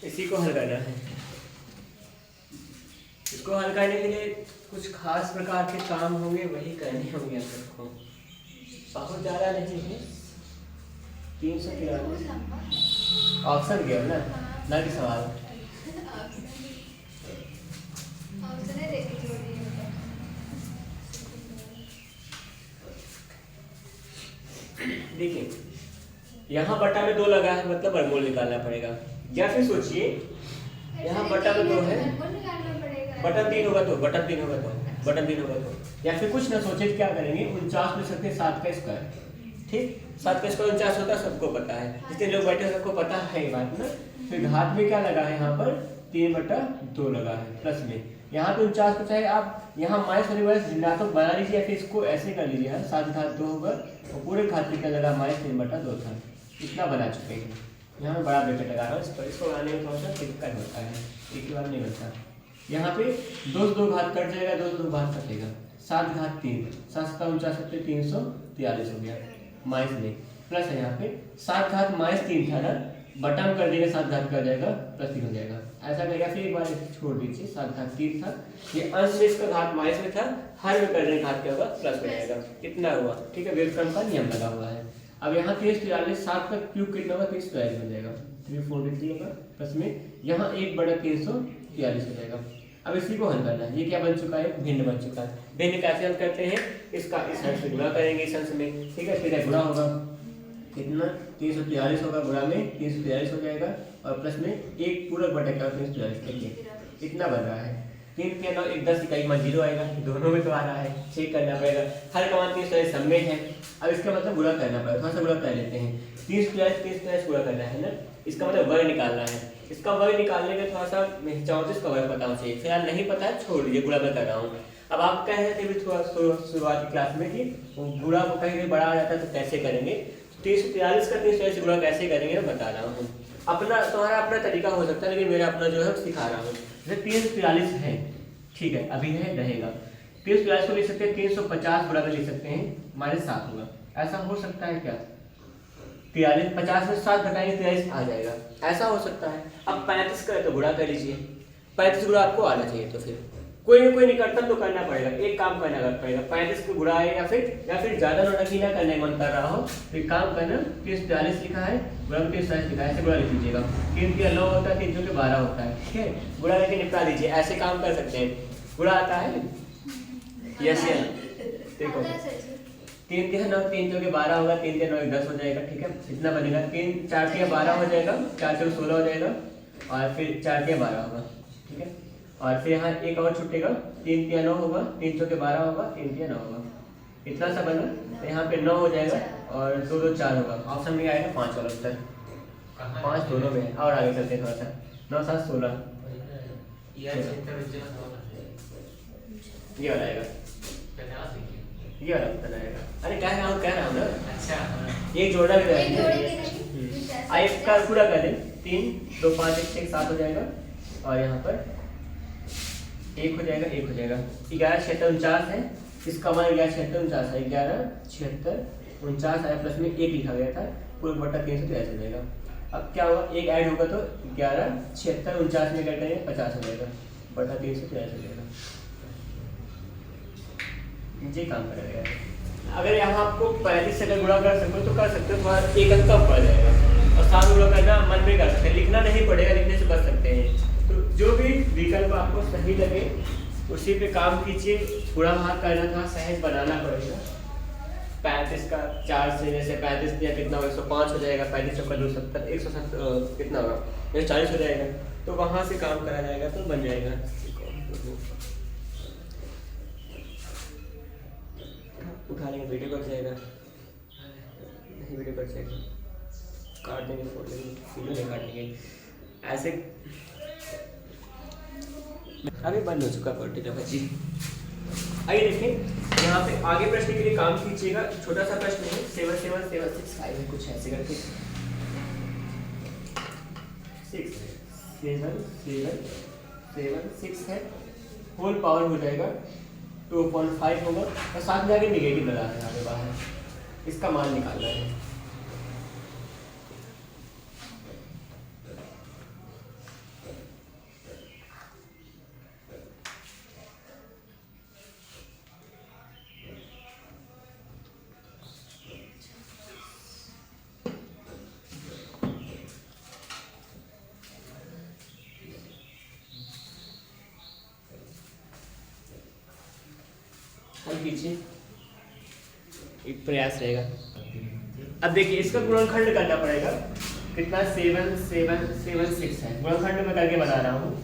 इसी को हल करना है, इसको हल करने के लिए कुछ खास प्रकार के काम होंगे, वही करने होंगे आप सबको, बहुत ज़्यादा नहीं है। 393 ऑप्शन गया ना कि सवाल। देखिए यहाँ बटा में 2 लगा है, मतलब वर्गमूल निकालना पड़ेगा, या फिर सोचिए यहाँ बटा में 2 है, बटा 3 होगा तो बटा 3 होगा तो बटन 3 होगा तो, या फिर कुछ ना सोचे क्या करेंगे, 49 लिख सकते हैं 7 का स्क्वायर। ठीक, 7 का स्क्वायर 49 होता है, सबको पता है, जितने लोग बैठे हैं सबको पता है ये बात ना। फिर घात में क्या लगा है यहाँ पर 3/2 लगा है प्लस में, यहाँ पे 49 को चाहे आप यहाँ माइनस होने वाले ऋणात्मक बना लीजिए या फिर इसको ऐसे कर लीजिए यार, 7 घात 2 होगा और पूरे घात में क्या लगा -3/2 था, इतना बना चुके हैं। यहाँ मैं बड़ा ब्रैकेट लगा रहा हूँ, इसको बनाने में थोड़ा सा दिक्कत होता है, एक ही बार नहीं बनता। यहाँ पे 2 घात कट जाएगा, 2 घात कटेगा, 7 घात 3, 7 का 49 343 हो गया, माइनस में प्लस है यहाँ पे 7 घात -3 था ना, बटा में कर देंगे 7 घात का जाएगा प्लस 3 हो जाएगा, ऐसा करेगा। फिर एक बार छोड़ दीजिए, 7 घात 3 था, ये अंश में इसका घात माइनस में था, हर में कर देंगे घात क्या होगा प्लस हो जाएगा, कितना हुआ, ठीक है, व्युत्क्रम का नियम लगा हुआ है। अब यहाँ 343, 7 का क्यूब कितना होगा 343 बन जाएगा, 343 होगा प्लस में यहाँ 1/343 हो जाएगा। अब इसी को हल करना है, ये क्या बन चुका है, भिन्न बन चुका है। भिन्न कैसे हल करते हैं, इसका इस अंश से गुणा करेंगे इस अंश में, ठीक है, फिर गुणा होगा कितना 343 होगा, गुणा में 343 हो जाएगा और प्लस में एक पूरा बटा का 343 देखिए कितना बन रहा है, 3 के 9 1 10 इकाई मान 0 आएगा, दोनों में तो आ रहा है, चेक करना पड़ेगा, हर का मान 343 सब में है। अब इसका मतलब गुणा करना पड़ेगा, थोड़ा सा गुणा कर लेते हैं, 343 गुणा करना है ना, इसका मतलब वर्ग निकालना है, इसका वर्ग निकालने का थोड़ा सा 34 का वर्ग पता होना चाहिए, फिलहाल नहीं पता है छोड़ दीजिए, गुणा मैं कर रहा हूँ। अब आप कह रहे थे भी थोड़ा शुरुआती क्लास में कि गुणा को कहीं बड़ा आ जाता है तो कैसे करेंगे, 343 का 343 गुणा कैसे करेंगे मैं बता रहा हूँ, अपना तुम्हारा अपना तरीका हो सकता है, लेकिन मेरा अपना जो है सिखा रहा हूँ। जैसे 343 है, ठीक है, अभी है रहेगा, 343 को लिख सकते हैं 350 गुणा में लिख सकते हैं -7 होगा, ऐसा हो सकता है क्या, 43 50 में 7 घटाएंगे 43 आ जाएगा, ऐसा हो सकता है। अब 35 का तो गुणा कर लीजिए, 35 गुणा आपको आना चाहिए, तो फिर कोई नहीं करता तो करना पड़ेगा, एक काम करना पड़ेगा, 35 को गुणा है या फिर ज्यादा नोटंकी ना करने मन कर रहा हो तो एक काम करना, 343 लिखा है गुणा में 343 लिखा है, ऐसे गुणा लिख लीजिएगा, 3 के 9 होता है, 3 के 12 होता है, ठीक है, गुणा करके निपटा दीजिए, ऐसे काम कर सकते हैं। गुणा आता है यस यस, देखो 3 के 9 3 के 12 होगा, 3 के 9 10 हो जाएगा, ठीक है, इतना बनेगा, 3 4 के 12 हो जाएगा, 4 के 16 हो जाएगा और फिर 4 के 12 होगा, ठीक है, और फिर यहाँ एक और छूटेगा, 3 के 9 होगा, 3 के 12 होगा, 3 के 9 होगा, इतना सा बना, तो यहाँ पे 9 हो जाएगा और 2 2 4 होगा, ऑप्शन में आएगा 5 वाला उत्तर, 5 दोनों में। और आगे चलते हैं थोड़ा सा, 9 7 16 ये वाला आएगा, ये वाला उत्तर आएगा, अरे कह रहा हूँ ना, अच्छा एक जोड़ना भी रहेगा, आइए का पूरा कर दें, 3 2 5 1 1 7 हो जाएगा और यहाँ पर 1 हो जाएगा, 1 हो जाएगा, 11 76 49 है, इसका मान 11 76 49 है, 11 76 49 आया, प्लस में 1 लिखा गया था, पूरा बटा 343 हो जाएगा। अब क्या होगा, 1 ऐड होगा तो 11 76 49 में क्या करेंगे 50 हो जाएगा, बटा 343 हो जाएगा, ये काम करेगा। अगर यहाँ आपको 35 से अगर गुणा कर सकते हो तो कर सकते हो, तुम्हारा एक अंक कम पड़ जाएगा, और 7 गुणा करना मन में कर सकते हैं, लिखना नहीं पड़ेगा, लिखने से बच सकते हैं। तो जो भी विकल्प आपको सही लगे उसी पे काम कीजिए, गुणा भाग करना था सहज बनाना पड़ेगा। 35 का 4 से, जैसे 35 दिया कितना होगा 105 हो जाएगा, 35 चौका 2 70 170 कितना होगा 40 हो जाएगा, तो वहाँ से काम करा जाएगा तो बन जाएगा। उठा लेंगे, वीडियो कट जाएगा, नहीं वीडियो कट जाएगा, काट देंगे, फोड़ देंगे, वीडियो नहीं काटेंगे ऐसे। अभी बंद हो चुका पर्टिकुलर जी। आइए देखें यहाँ पे आगे प्रश्न के लिए काम कीजिएगा, छोटा सा प्रश्न है 7 7 7 6 5 है, कुछ ऐसे करके 6 7 7 7 6 है, होल पावर हो जाएगा 2.5 होगा, और साथ में आगे निगेटिव लगा है आगे बाहर, इसका मान निकालना है। हल कीजिए, एक प्रयास रहेगा। अब देखिए इसका गुणनखंड करना पड़ेगा, कितना 7 7 7 6 है, गुणनखंड में करके बना रहा हूँ।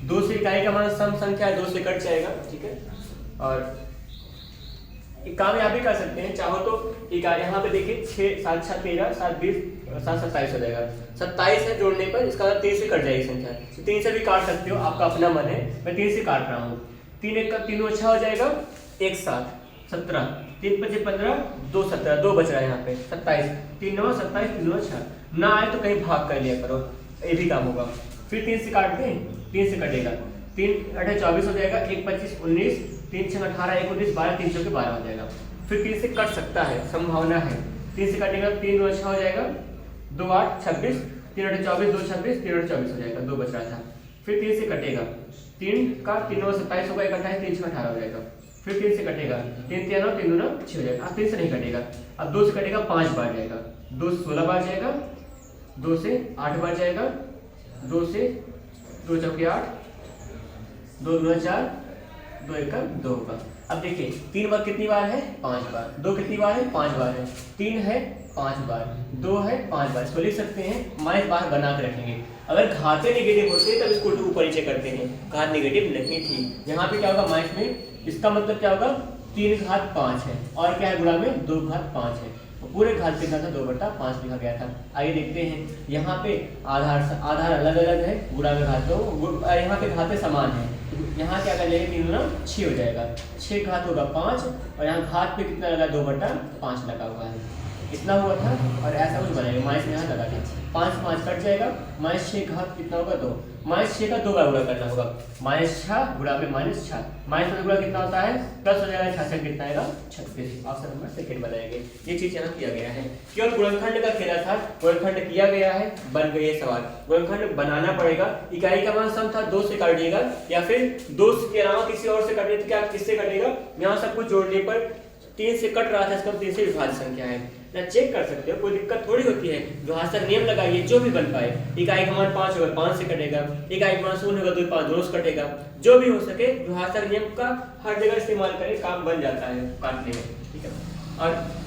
2 से इकाई का मान सम संख्या है, 2 से कट जाएगा, ठीक है, और एक काम यहाँ भी कर सकते हैं, चाहो तो यहाँ पे देखिए 6 7 6 13 7 20 7 27 हो जाएगा। 27 है जोड़ने पर इसका 3 से कट जाएगी संख्या, तो 3 से भी काट सकते हो, आपका अपना मन है। मैं 3 से काट रहा हूँ। 3 1 का 3 अच्छा हो जाएगा, 1 7 17, 3 5 15 2 17, 2 बच रहा है यहाँ पे 27, 3 9 27, 3 9 6 ना आए तो कहीं भाग कर लिया करो, ये भी काम होगा। फिर 3 से काट दें, 3 से कटेगा, 3 8 24 हो जाएगा, 1 25 19, 3 6 18 1 19 12, 3 4 12 हो जाएगा। फिर 3 से कट सकता है, संभावना है। 3 से कटेगा, 3 9 अच्छा हो जाएगा, 2 8 26, 3 8 24 2 26, 3 8 24 हो जाएगा, 2 बच रहा था। फिर 3 से कटेगा, 3 का 3 9 27 होगा, 1 28, 3 6 18 हो जाएगा। फिर 3 से कटेगा, 3 3 9 3 9 6 हो जाएगा। अब 3 से नहीं कटेगा, अब 2 से कटेगा, 5 बार जाएगा, 2 से 16 बार जाएगा, 2 से 8 बार जाएगा, 2 से 2 चौके 8, 2 2 4, 2 1 2 होगा। अब देखिए 3 बार कितनी बार है, 5 बार, 2 कितनी बार है, 5 बार है, 3 है 5 बार, 2 है 5 बार। इसको लिख सकते हैं, माइनस बाहर बना के रखेंगे। अगर घाते नेगेटिव होते तब इसको ऊपर नीचे करते हैं, घात नेगेटिव नहीं थी। यहाँ पे क्या होगा माइनस में, इसका मतलब क्या होगा 3 घात 5 है, और क्या है गुणा में 2 घात 5 है, पूरे घात लिखा था 2/5 लिखा गया था। आइए देखते हैं, यहाँ पे आधार अलग अलग है, गुणा में घात तो यहाँ पे घाते समान है। यहाँ क्या कर लेंगे, 3 9 6 हो जाएगा, 6 घात होगा 5, और यहाँ घात पे कितना लगा 2/5 लगा हुआ है, इतना हुआ था। और ऐसा कुछ बनाएंगे, माइनस यहाँ लगा था, 5 5 कट जाएगा, -6 घात कितना होगा 2, -6 का 2 बार गुणा करना होगा, -6 गुणा में -6, माइनस में गुणा कितना होता है प्लस हो जाएगा, 6 से कितना आएगा 36। ऑप्शन नंबर सेकंड बनाएंगे। ये चीज यहाँ किया गया है, केवल गुणनखंड का खेला था, गुणनखंड किया गया है, बन गई है सवाल। गुणनखंड बनाना पड़ेगा, इकाई का मान सम था 2 से काटिएगा, या फिर 2 के अलावा किसी और से काटिए तो क्या किससे कटेगा, यहाँ सब कुछ जोड़ने पर 3 से कट रहा था, इसका 3 से विभाज्य संख्या है ना, चेक कर सकते हो, कोई दिक्कत थोड़ी होती है। विभाजक नियम लगाइए, जो भी बन पाए। इकाई का मान 5 होगा 5 से कटेगा, इकाई का मान 0 होगा तो 5 2 से कटेगा, जो भी हो सके विभाजक नियम का हर जगह इस्तेमाल करें, काम बन जाता है काटने में, ठीक है। और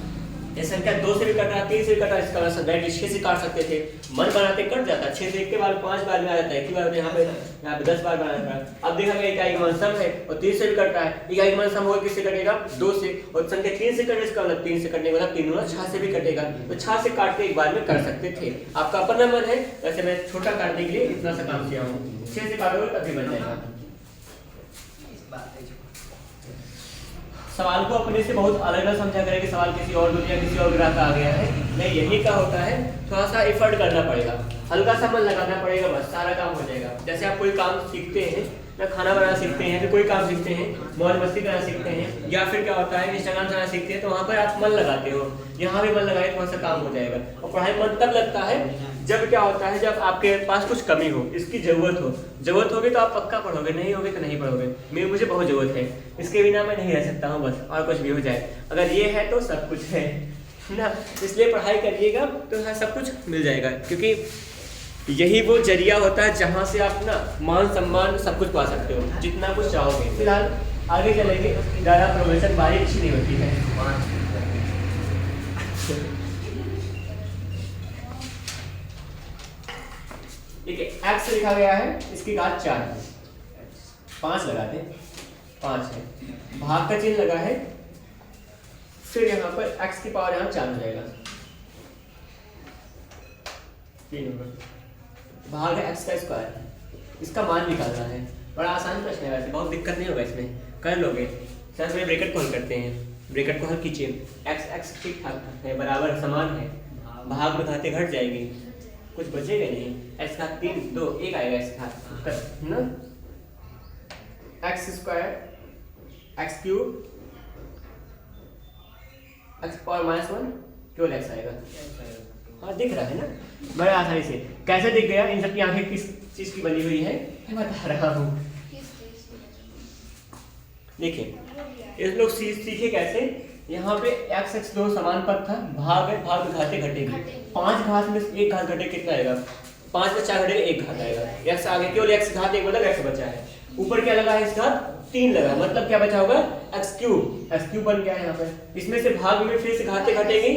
ये संख्या 2 से भी कट रहा, 3 से भी कट रहा, इसका मतलब डायरेक्ट 6 से काट सकते थे, मन बनाते कट जाता, 6 से 1 के बाद 5 बार में आ जाता है, एक ही बार यहाँ पे 10 बार बनाना पड़ा। अब देखा गया इकाई का मान सम है और 3 से भी कट रहा है, इकाई का मान सम होगा किससे कटेगा 2 से, और संख्या 3 से कटने इसका मतलब 3 से कटने वाला 3 गुना 6 से भी कटेगा, तो 6 से काट के एक बार में कर सकते थे। आपका अपना मन है, वैसे मैं छोटा काटने के लिए इतना सा काम किया हूँ, 6 से काटोगे तभी बन जाएगा। सवाल को अपने से बहुत अलग अलग समझा करें कि सवाल किसी और दुनिया किसी और ग्रह का आ गया है, नहीं, यही का होता है, थोड़ा सा एफर्ट करना पड़ेगा, हल्का सा मन लगाना पड़ेगा, बस सारा काम हो जाएगा। जैसे आप कोई काम सीखते हैं ना, खाना बनाना सीखते हैं, फिर कोई काम सीखते हैं, मौज मस्ती करना सीखते हैं, या फिर क्या होता है इंस्टाग्राम चलाना सीखते हैं, तो वहाँ पर आप मन लगाते हो, यहाँ भी मन लगाए थोड़ा सा काम हो जाएगा। और पढ़ाई मन तब लगता है जब क्या होता है, जब आपके पास कुछ कमी हो, इसकी जरूरत होगी तो आप पक्का पढ़ोगे, नहीं होगी तो नहीं पढ़ोगे। मुझे बहुत जरूरत है, इसके बिना मैं नहीं रह सकता हूँ, बस और कुछ भी हो जाए, अगर ये है तो सब कुछ है ना, इसलिए पढ़ाई करिएगा तो हाँ सब कुछ मिल जाएगा, क्योंकि यही वो जरिया होता है जहाँ से आप ना मान सम्मान सब कुछ पा सकते हो, जितना कुछ चाहोगे। फिलहाल आगे चलेंगे, ज़्यादा प्रोफेशन बारी अच्छी नहीं होती है। ठीक है, एक्स लिखा गया है, इसकी घात 4 है, 5 लगाते, 5 है, भाग का चिन्ह लगा है, फिर यहाँ पर x की पावर यहाँ 4 हो जाएगा, 3 होगा, भाग है x का स्क्वायर, इसका मान निकालना है। बड़ा आसान प्रश्न है, वैसे बहुत दिक्कत नहीं होगा, इसमें कर लोगे। सर में ब्रैकेट कॉल करते हैं, ब्रैकेट को हल कीजिए, x ठीक ठाक है, बराबर समान है, भाग में घाते घट जाएगी, कुछ बचेगा नहीं, x घात 3 2 1 आएगा, x घात ना, x square x cube x power -1 केवल x आएगा। हाँ दिख रहा है ना, बड़ा आसानी से। कैसे दिख गया, इन सब की आंखें किस चीज की बनी हुई है बता रहा हूँ। देखिए इस लोग सीखे कैसे, यहाँ पे x 2 समान पद था, भाग है, भाग में घाते घटेगी, 5 घात में 1 घात घटे कितना आएगा, 5 में 4 घटेगा 1 घात आएगा, x आगे केवल x घात 1 मतलब x बचा है, ऊपर क्या लगा है, इस घात 3 लगा, मतलब क्या बचा होगा x क्यूब बन गया है यहाँ पे। इसमें से भाग में फिर से घाते घटेगी,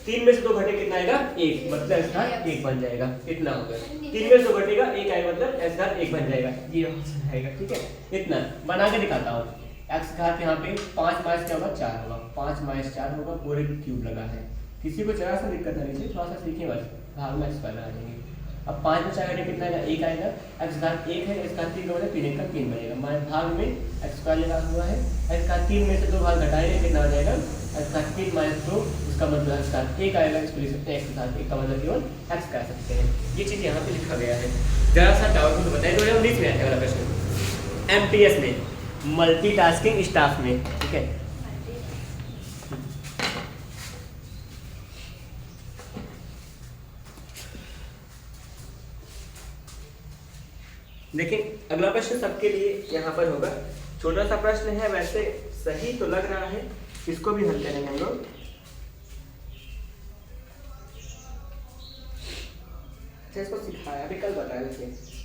3 में से 2 घटे कितना आएगा 1, मतलब x घात 1 बन जाएगा, इतना हो गया। 3 में से 2 घटेगा 1 आएगा, मतलब x घात 1 बन जाएगा, ये ऑप्शन आएगा। ठीक है, इतना बना के दिखाता हूँ। एक्स घात यहाँ पे 5 माइनस क्या होगा 4 होगा, 5 माइनस 4 होगा, पूरे क्यूब लगा है। किसी को जरा सा दिक्कत नहीं चाहिए, थोड़ा सा सीखें बस, भाग में एक्स लगा देंगे। अब 5 में 4 घटे कितना आएगा 1 आएगा, एक्स घात 1 है, एक्स घात 3 का 3 का 3 बनेगा, हमारे भाग में एक्स स्क्वायर लगा हुआ है, एक्स घात 3 में से 2 भाग घटाएंगे कितना हो जाएगा एक्स घात 3 माइनस 2, उसका मतलब एक्स घात 1 आएगा, इसको लिख सकते हैं एक्स घात 1 का मतलब केवल एक्स कह सकते हैं। ये चीज़ यहाँ पे लिखा गया है। जरा सा डाउट तो बताइए, 2019 में आया वाला क्वेश्चन एमटीएस में, मल्टीटास्किंग स्टाफ में, ठीक है। देखिए अगला प्रश्न सबके लिए यहाँ पर होगा, छोटा सा प्रश्न है, वैसे सही तो लग रहा है, इसको भी हल करेंगे हम लोग। अच्छा इसको सिखाया अभी कल बताया देखिए।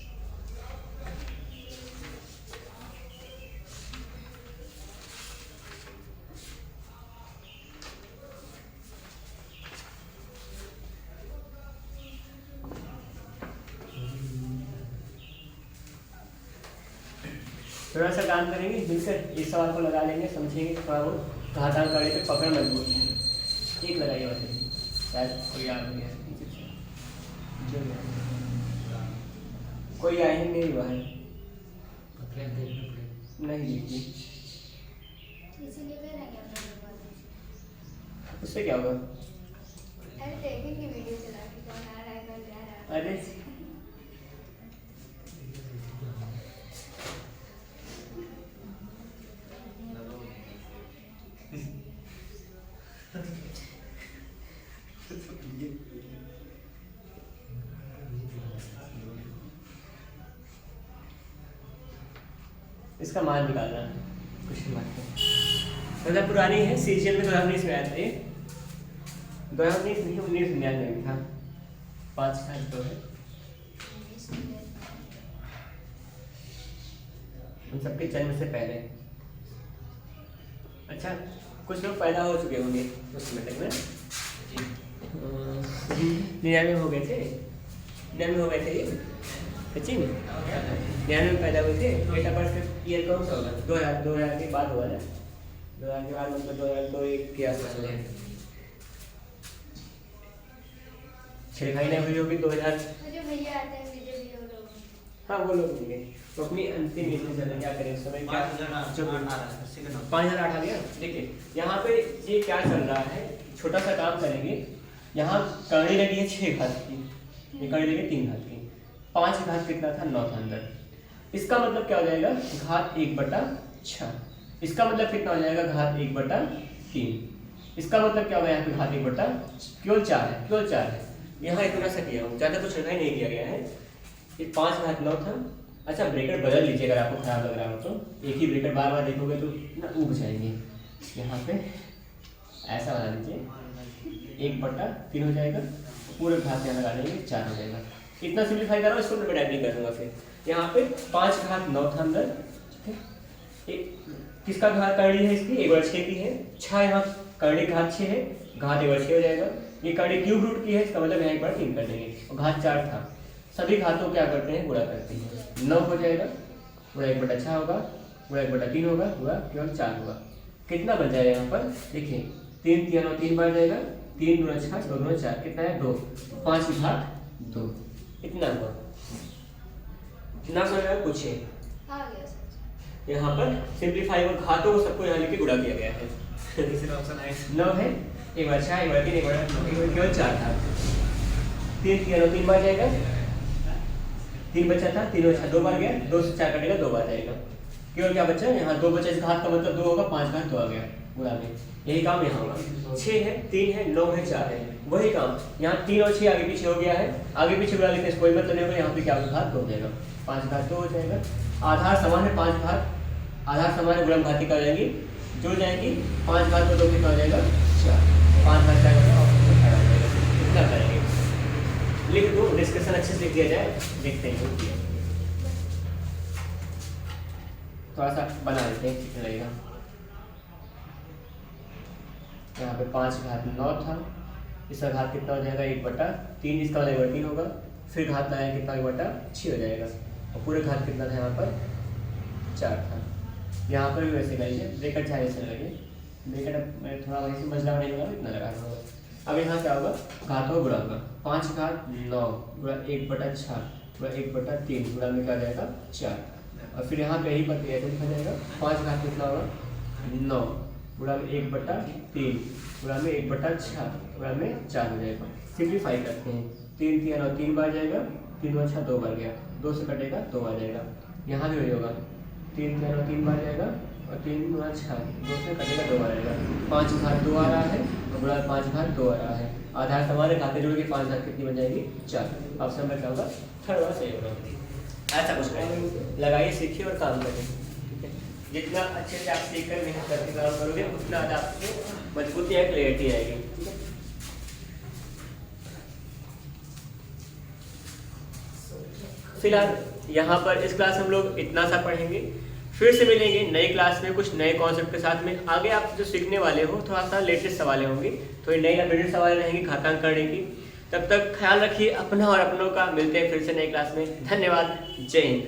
थोड़ा सा काम करेंगे मिलकर, इस सवाल को लगा लेंगे, समझेंगे थोड़ा बहुत, घातांक करने पे पकड़ मजबूत है। एक लगाइए बताइए, शायद कोई आ गया है, कोई आए ही नहीं हुआ है, नहीं देखिए उससे क्या होगा। अरे देखेंगे वीडियो चला के कौन आ रहा है कौन जा रहा है। अरे इसका मान निकालना कुछ बात नहीं, मतलब पुरानी है, सीजीएल में 2019 में आया था ये, 2019 नहीं 1999 में था, 5 साल तो है उन सबके जन्म से पहले। अच्छा कुछ लोग पैदा हो चुके होंगे उस समय तक में, 99 हो गए थे, 99 हो गए थे ये सचिन, 99 में पैदा हुए थे। डेट ऑफ बर्थ का ईयर कौन सा होगा, 2000 के बाद हुआ ना, 2000 के बाद मतलब 2002 के आसपास हुआ। छेड़खानी नहीं हुई होगी 2000। मुझे भैया आते हैं मुझे भी वो लोग। हाँ वो लोग होंगे, तो अपनी अंतिम एज में चले, क्या करें उस समय, 5008 आ गया। देखिए यहाँ पे ये क्या चल रहा है, छोटा सा काम करेंगे, यहाँ करनी लगी है 6 घात की, ये करनी लगी 3 घात की, 5 घात कितना था 9 था अंदर, इसका मतलब क्या हो जाएगा घात 1/6, इसका मतलब कितना हो जाएगा घात 1/3, इसका मतलब क्या होगा यहाँ पे घात 1/, केवल 4 है, केवल 4 है, यहाँ इतना सा किया हूँ, ज़्यादा कुछ नहीं किया गया है। ये 5 घात 9 था। अच्छा ब्रेकेट बदल लीजिए अगर आपको खराब लग रहा हो तो, एक ही ब्रेकेट बार बार देखोगे तो ना उग जाएंगे, यहाँ पे ऐसा बना लीजिए 1/3 हो जाएगा, पूरे घात यहाँ लगा देंगे 4 हो जाएगा। इतना सिंप्लीफाई करो, इसको मैं टाइप नहीं करूँगा। फिर यहाँ पे 5 घात 9 था अंदर, किसका घात करनी है इसकी 1/6 की है, 6 यहाँ करनी घात 6 है, घात 1/6 हो जाएगा, ये करनी क्यूब रूट की है, इसका मतलब यहाँ 1/3 कर देंगे, और घात 4 था, सभी घातों क्या करते हैं गुणा करते हैं, 9 हो जाएगा, गुणा 1/6 होगा, गुणा 1/3 होगा, गुणा केवल 4 होगा, कितना बन जाएगा यहाँ पर देखिए 3 3 9 3 बढ़ जाएगा, 3 दूना 6 2 दूना 4 कितना है 2, 5 की घात 2, इतना हुआ ना समझ में पूछे। आ गया सर। यहाँ पर सिंप्लीफाई और घातों को सबको यहाँ लेके गुणा किया गया है। तीसरा ऑप्शन है 9 है, 1/6 1/3 1/9 केवल 4 था, 3 3 3 बार जाएगा, 3 बचा था, 3 और 6 2 बार गया, 2 से 4 कटेगा 2 बार जाएगा, केवल क्या बचा यहाँ 2 बचा, इस घात का मतलब 2 होगा, 5 घात 2 आ गया गुणा में, यही काम यहाँ होगा। 6 है 3 है 9 है 4 है, वही काम यहाँ 3 और 6 आगे पीछे हो गया है, आगे पीछे गुणा लिखने से कोई मतलब नहीं होगा, यहाँ पे क्या घात 2 हो जाएगा, 5 घात 2 हो जाएगा, आधार समान है 5 घात, आधार समान है गुणन घाती कर जाएंगी, जुड़ जाएंगी, 5 घात में 2 कितना हो जाएगा 4, 5 घात जाएगा ऑप्शन में खड़ा हो जाएगा, कितना करेंगे लिख दो, डिस्कशन अच्छे से लिख दिया जाए, देखते हैं थोड़ा सा बना लेते हैं कितना लगेगा। यहाँ पे 5 घात 9 था, इसका घात कितना हो जाएगा 1/3, इसका 1/3 होगा, फिर घात लगाया कितना 1/6 हो जाएगा, और पूरे घात कितना था यहाँ पर 4 था, यहाँ पर भी वैसे करिए, ब्रैकेट चाहे ऐसे लगे, ब्रैकेट मैं थोड़ा वहीं से मजला नहीं लगा, इतना लगा होगा। अब यहाँ क्या होगा, घातों गुणा होगा, 5 घात 9 गुणा 1/6 गुणा 1/3 गुणा में क्या जाएगा 4, और फिर यहाँ पे यही पर ऐसे लिखा जाएगा, 5 घात कितना होगा 9 गुणा में 1/3 गुणा में 1/6 गुणा में 4 हो जाएगा। सिंप्लीफाई करते हैं, 3 3 और 3 बार जाएगा, 3 और 6 2 बार गया, 2 से कटेगा 2 आ जाएगा। यहाँ भी वही होगा, 3 3 और 3 बार जाएगा, और 3 गुणा 6 2 से कटेगा 2 बार आएगा। 5 घात 2 आ रहा है और गुणा 5 घात 2 आ रहा है। आधार हमारे खाते जोड़ के 5 घात कितनी बन जाएगी 4। ऑप्शन नंबर क्या होगा, थर्ड वाला सही होगा। ऐसा कुछ करेंगे, लगाइए, सीखिए और काम करें, ठीक है। जितना अच्छे से आप सीख कर मेहनत करके काम करोगे उतना ज़्यादा आपको मजबूती है, क्लियरिटी आएगी, ठीक है। फिलहाल यहाँ पर इस क्लास हम लोग इतना सा पढ़ेंगे, फिर से मिलेंगे नई क्लास में कुछ नए कॉन्सेप्ट के साथ में। आगे आप जो सीखने वाले हो थोड़ा सा लेटेस्ट सवालें होंगी, थोड़ी नई अपडेटेड सवाल रहेंगी घातांक करने की। तब तक ख्याल रखिए अपना और अपनों का, मिलते हैं फिर से नई क्लास में। धन्यवाद, जय हिंद।